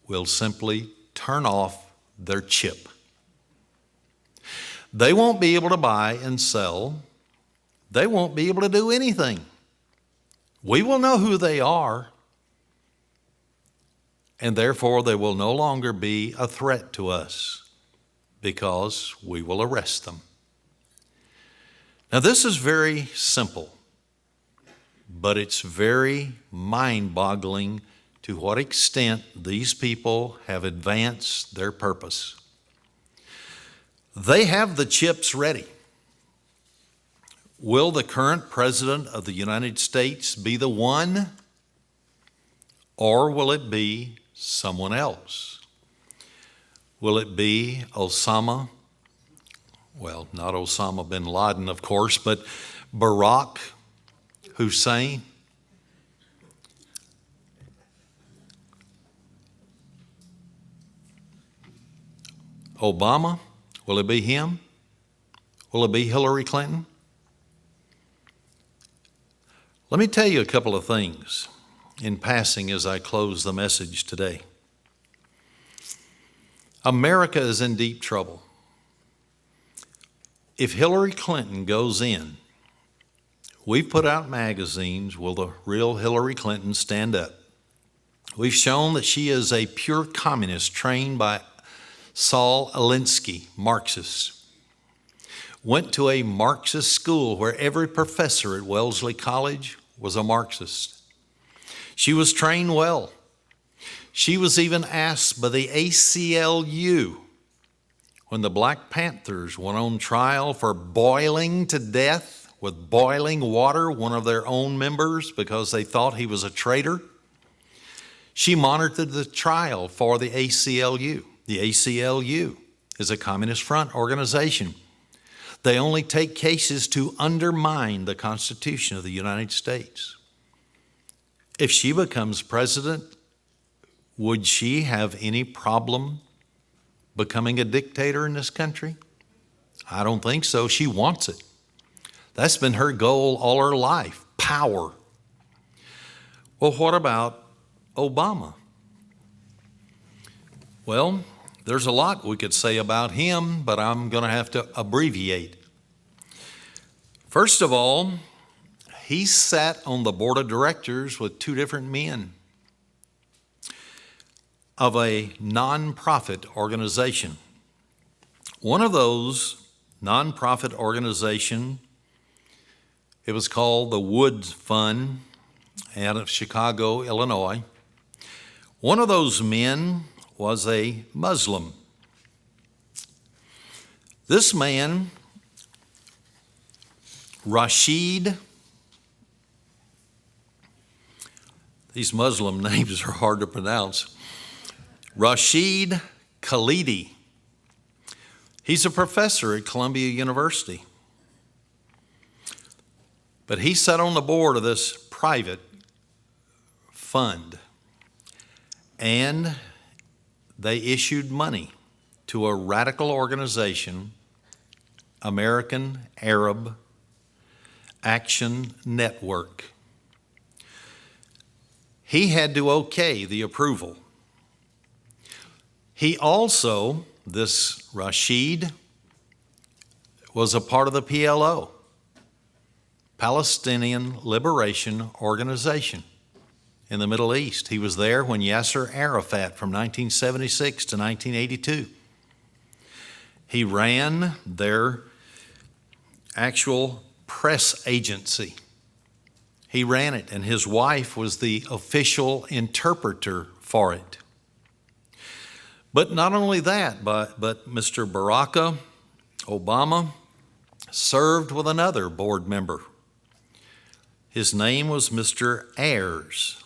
we'll simply turn off their chip. They won't be able to buy and sell. They won't be able to do anything. We will know who they are, and therefore they will no longer be a threat to us because we will arrest them. Now, this is very simple, but it's very mind-boggling to what extent these people have advanced their purpose. They have the chips ready. Will the current president of the United States be the one, or will it be someone else? Will it be Osama? Well, not Osama bin Laden, of course, but Barack Hussein? Obama? Will it be him? Will it be Hillary Clinton? Let me tell you a couple of things in passing as I close the message today. America is in deep trouble. If Hillary Clinton goes in, we've put out magazines, will the real Hillary Clinton stand up? We've shown that she is a pure communist trained by Saul Alinsky, Marxist. Went to a Marxist school where every professor at Wellesley College was a Marxist. She was trained well. She was even asked by the ACLU when the Black Panthers went on trial for boiling to death with boiling water one of their own members because they thought he was a traitor. She monitored the trial for the ACLU. The ACLU is a Communist Front organization. They only take cases to undermine the Constitution of the United States. If she becomes president, would she have any problem becoming a dictator in this country? I don't think so. She wants it. That's been her goal all her life, power. Well, what about Obama? Well, there's a lot we could say about him, but I'm going to have to abbreviate. First of all, he sat on the board of directors with two different men of a nonprofit organization. One of those nonprofit organization, it was called the Woods Fund out of Chicago, Illinois. One of those men was a Muslim. This man, Rashid, these Muslim names are hard to pronounce, Rashid Khalidi. He's a professor at Columbia University. But he sat on the board of this private fund, and they issued money to a radical organization, American Arab Action Network. He had to okay the approval. He also, this Rashid, was a part of the PLO, Palestinian Liberation Organization, in the Middle East. He was there when Yasser Arafat from 1976 to 1982. He ran their actual press agency. He ran it, and his wife was the official interpreter for it. But not only that, but Mr. Barack Obama served with another board member. His name was Mr. Ayers.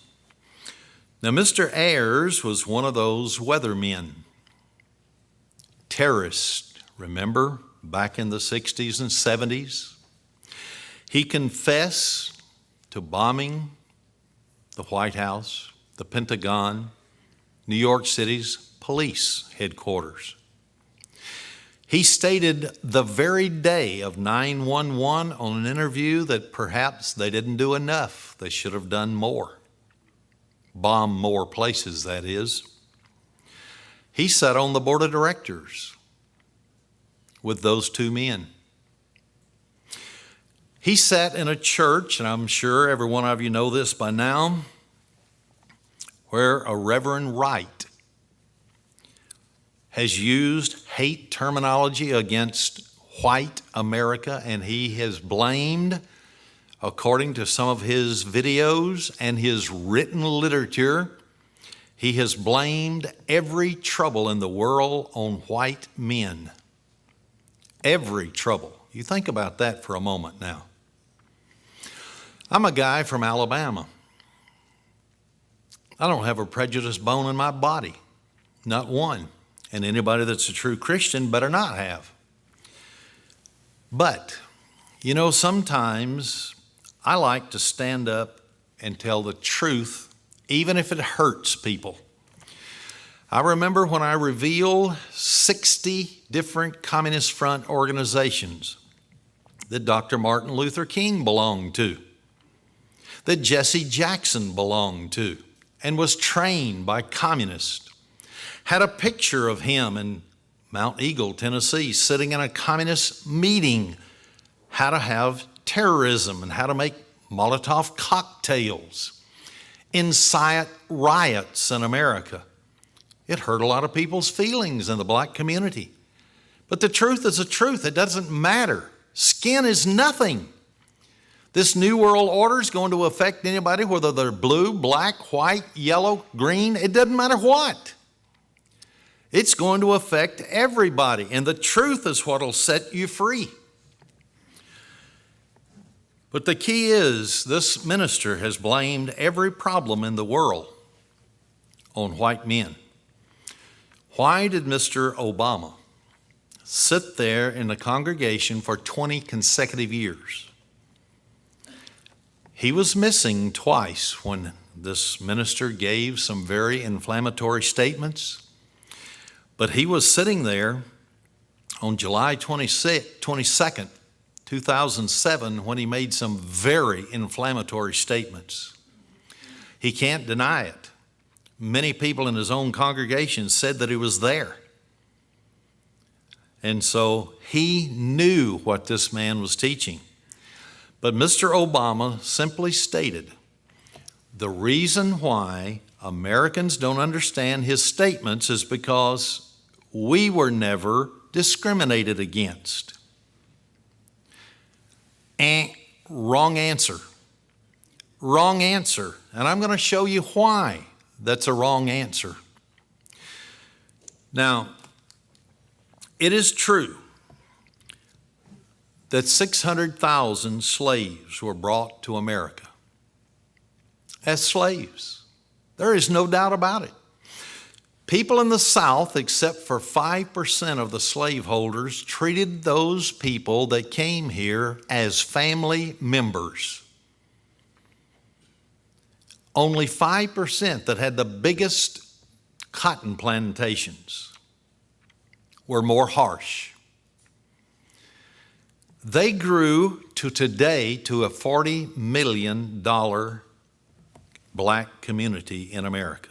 Now, Mr. Ayers was one of those weathermen, terrorists, remember, back in the 60s and 70s. He confessed to bombing the White House, the Pentagon, New York City's police headquarters. He stated the very day of 9/11 on an interview that perhaps they didn't do enough. They should have done more. Bomb more places, that is. He sat on the board of directors with those two men. He sat in a church, and I'm sure every one of you know this by now, where a Reverend Wright has used hate terminology against white America, and he has blamed, according to some of his videos and his written literature, he has blamed every trouble in the world on white men. Every trouble. You think about that for a moment now. I'm a guy from Alabama. I don't have a prejudiced bone in my body, not one. And anybody that's a true Christian better not have. But, you know, sometimes I like to stand up and tell the truth, even if it hurts people. I remember when I revealed 60 different Communist Front organizations that Dr. Martin Luther King belonged to, that Jesse Jackson belonged to, and was trained by communists. Had a picture of him in Mount Eagle, Tennessee, sitting in a communist meeting, how to have terrorism and how to make Molotov cocktails, incite riots in America. It hurt a lot of people's feelings in the black community. But the truth is the truth. It doesn't matter. Skin is nothing. This New World Order is going to affect anybody, whether they're blue, black, white, yellow, green. It doesn't matter what. It's going to affect everybody, and the truth is what will set you free. But the key is this minister has blamed every problem in the world on white men. Why did Mr. Obama sit there in the congregation for 20 consecutive years. He was missing twice when this minister gave some very inflammatory statements, but he was sitting there on July 22nd, 2007, when he made some very inflammatory statements. He can't deny it. Many people in his own congregation said that he was there. And so he knew what this man was teaching. But Mr. Obama simply stated, the reason why Americans don't understand his statements is because we were never discriminated against. Wrong answer. Wrong answer. And I'm going to show you why that's a wrong answer. Now, it is true that 600,000 slaves were brought to America as slaves. There is no doubt about it. People in the South, except for 5% of the slaveholders, treated those people that came here as family members. Only 5% that had the biggest cotton plantations were more harsh. They grew to today to a $40 million black community in America.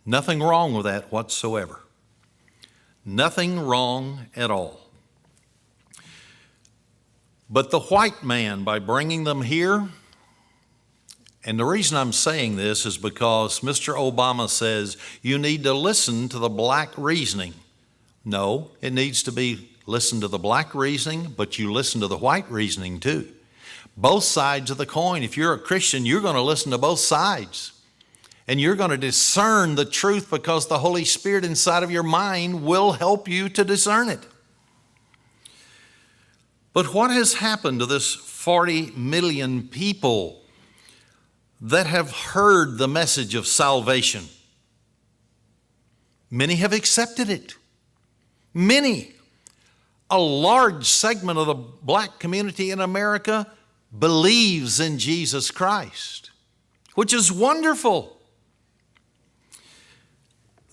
Nothing wrong with that whatsoever. Nothing wrong at all. But the white man, by bringing them here, and the reason I'm saying this is because Mr. Obama says you need to listen to the black reasoning. No, it needs to be listen to the black reasoning, but you listen to the white reasoning too. Both sides of the coin. If you're a Christian, you're going to listen to both sides. And you're going to discern the truth because the Holy Spirit inside of your mind will help you to discern it. But what has happened to this 40 million people that have heard the message of salvation? Many have accepted it. Many. A large segment of the black community in America believes in Jesus Christ, which is wonderful.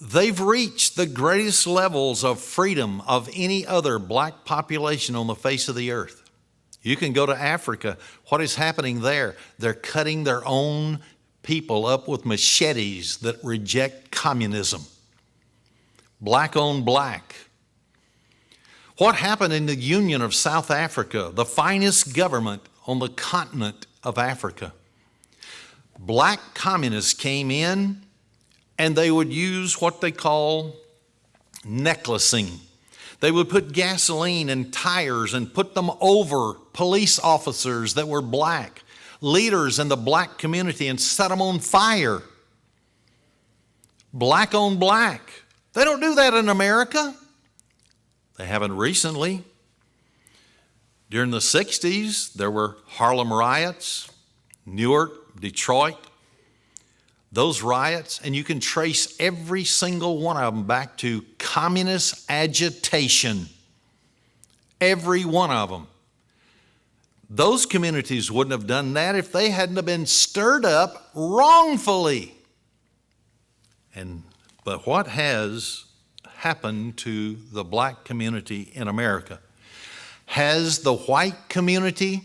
They've reached the greatest levels of freedom of any other black population on the face of the earth. You can go to Africa. What is happening there? They're cutting their own people up with machetes that reject communism. Black on black. What happened in the Union of South Africa, the finest government on the continent of Africa? Black communists came in and they would use what they call necklacing. They would put gasoline in tires and put them over police officers that were black, leaders in the black community, and set them on fire. Black on black. They don't do that in America. They haven't recently. During the 60s, there were Harlem riots, Newark, Detroit. Those riots, and you can trace every single one of them back to communist agitation. Every one of them. Those communities wouldn't have done that if they hadn't have been stirred up wrongfully. But what has happened to the black community in America? Has the white community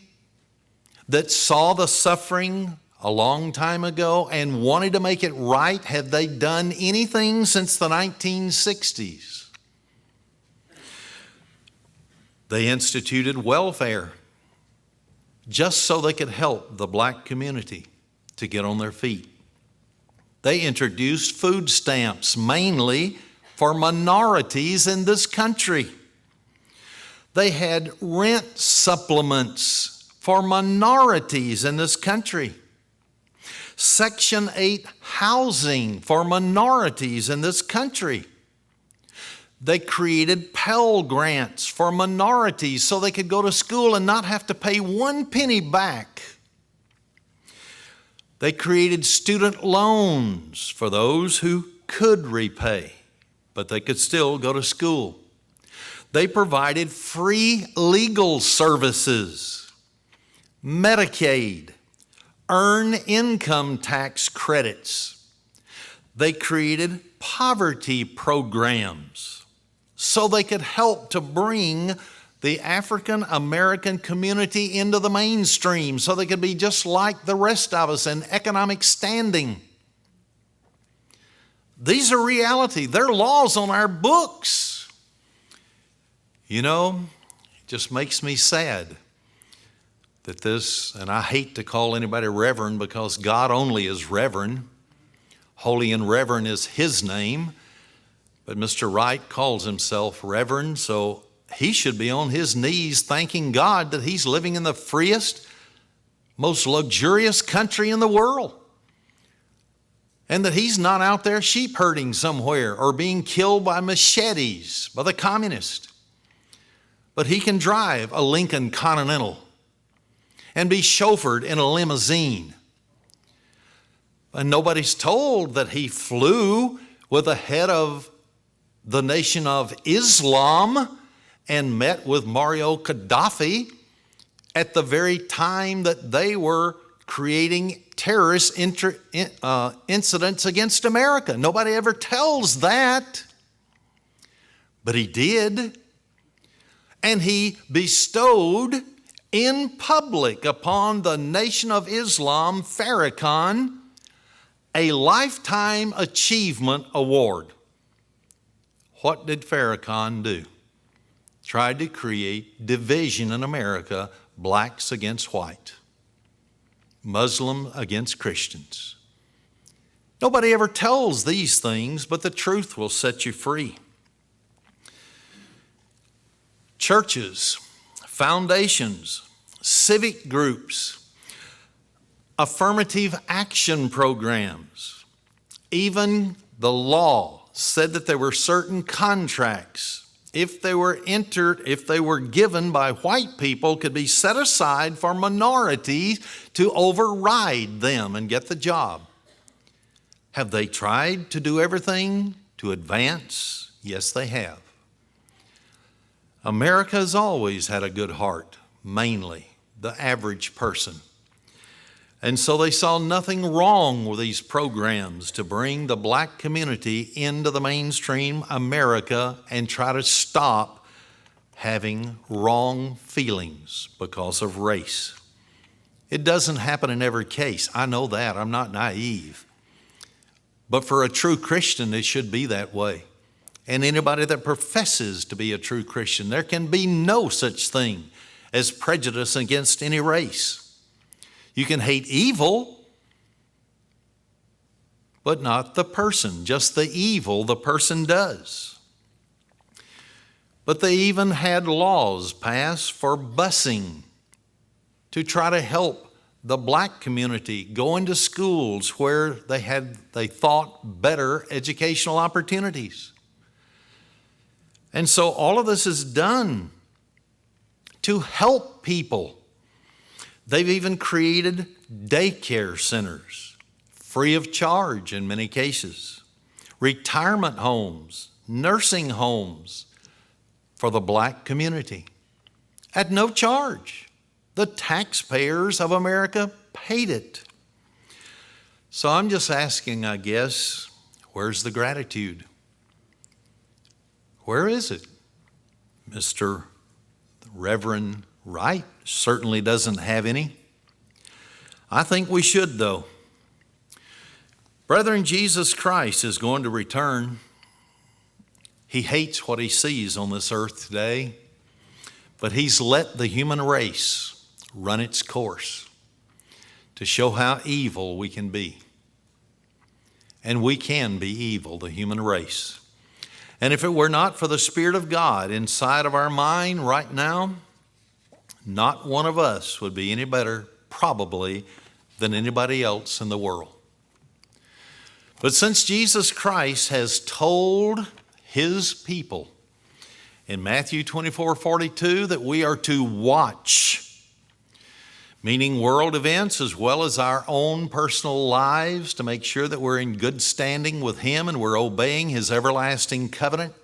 that saw the suffering a long time ago and wanted to make it right, have they done anything since the 1960s? They instituted welfare just so they could help the black community to get on their feet. They introduced food stamps mainly for minorities in this country. They had rent supplements for minorities in this country. Section 8 housing for minorities in this country. They created Pell Grants for minorities so they could go to school and not have to pay 1 penny back. They created student loans for those who could repay, but they could still go to school. They provided free legal services, Medicaid, earned income tax credits. They created poverty programs so they could help to bring the African American community into the mainstream so they could be just like the rest of us in economic standing. These are reality. They're laws on our books. You know, it just makes me sad that this, and I hate to call anybody reverend because God only is reverend. Holy and reverend is His name. But Mr. Wright calls himself reverend, so he should be on his knees thanking God that he's living in the freest, most luxurious country in the world. And that he's not out there sheep herding somewhere or being killed by machetes by the communists. But he can drive a Lincoln Continental and be chauffeured in a limousine. And nobody's told that he flew with the head of the Nation of Islam and met with Mario Gaddafi at the very time that they were creating terrorist incidents against America. Nobody ever tells that. But he did. And he bestowed in public upon the Nation of Islam, Farrakhan, a Lifetime Achievement Award. What did Farrakhan do? Tried to create division in America, blacks against white, Muslim against Christians. Nobody ever tells these things, but the truth will set you free. Churches, foundations, civic groups, affirmative action programs, even the law said that there were certain contracts, if they were given by white people, could be set aside for minorities to override them and get the job. Have they tried to do everything to advance? Yes, they have. America has always had a good heart, mainly the average person. And so they saw nothing wrong with these programs to bring the black community into the mainstream America and try to stop having wrong feelings because of race. It doesn't happen in every case. I know that. I'm not naive. But for a true Christian, it should be that way. And anybody that professes to be a true Christian, there can be no such thing as prejudice against any race. You can hate evil, but not the person, just the evil the person does. But they even had laws passed for busing to try to help the black community go into schools where they thought better educational opportunities. And so all of this is done to help people. They've even created daycare centers, free of charge in many cases, retirement homes, nursing homes for the black community at no charge. The taxpayers of America paid it. So I'm just asking, I guess, where's the gratitude? Where is it? Mr. Reverend Wright certainly doesn't have any. I think we should, though. Brethren, Jesus Christ is going to return. He hates what he sees on this earth today, but he's let the human race run its course to show how evil we can be. And we can be evil, the human race. And if it were not for the Spirit of God inside of our mind right now, not one of us would be any better, probably, than anybody else in the world. But since Jesus Christ has told his people in Matthew 24:42 that we are to watch, meaning world events as well as our own personal lives, to make sure that we're in good standing with him and we're obeying his everlasting covenant,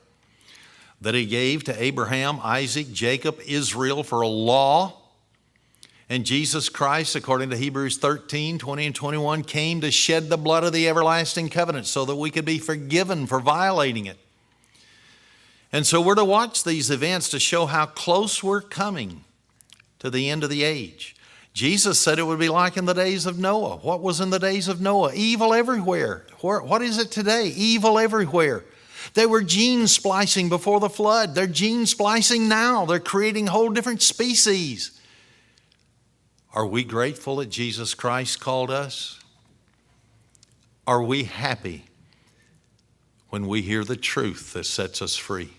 that he gave to Abraham, Isaac, Jacob, Israel for a law. And Jesus Christ, according to Hebrews 13, 20 and 21, came to shed the blood of the everlasting covenant so that we could be forgiven for violating it. And so we're to watch these events to show how close we're coming to the end of the age. Jesus said it would be like in the days of Noah. What was in the days of Noah? Evil everywhere. What is it today? Evil everywhere. They were gene splicing before the flood. They're gene splicing now. They're creating whole different species. Are we grateful that Jesus Christ called us? Are we happy when we hear the truth that sets us free?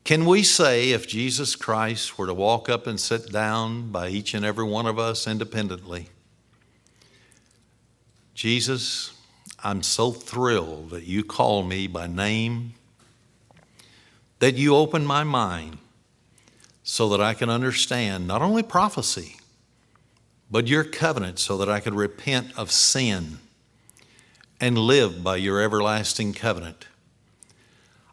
Can we say, if Jesus Christ were to walk up and sit down by each and every one of us independently, Jesus, I'm so thrilled that you call me by name, that you open my mind so that I can understand not only prophecy, but your covenant so that I could repent of sin and live by your everlasting covenant.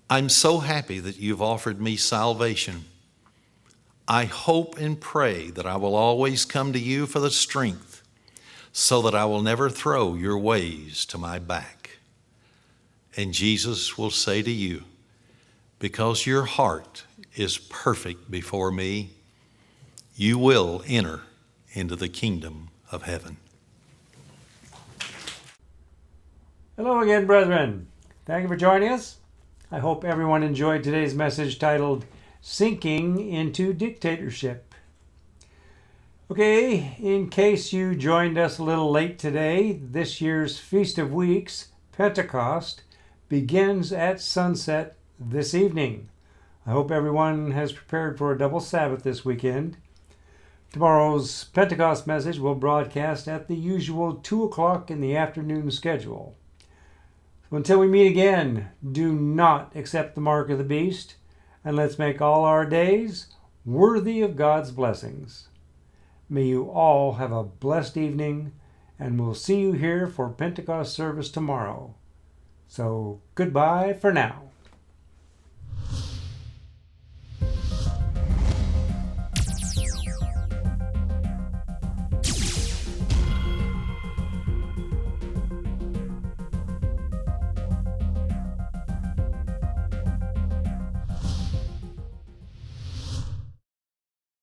I'm so happy that you've offered me salvation. I hope and pray that I will always come to you for the strength so that I will never throw your ways to my back. And Jesus will say to you, because your heart is perfect before me, you will enter into the kingdom of heaven. Hello again, brethren. Thank you for joining us. I hope everyone enjoyed today's message titled Sinking into Dictatorship. Okay, in case you joined us a little late today, this year's Feast of Weeks, Pentecost, begins at sunset this evening. I hope everyone has prepared for a double Sabbath this weekend. Tomorrow's Pentecost message will broadcast at the usual 2 o'clock in the afternoon schedule. So until we meet again, do not accept the mark of the beast, and let's make all our days worthy of God's blessings. May you all have a blessed evening, and we'll see you here for Pentecost service tomorrow. So goodbye for now.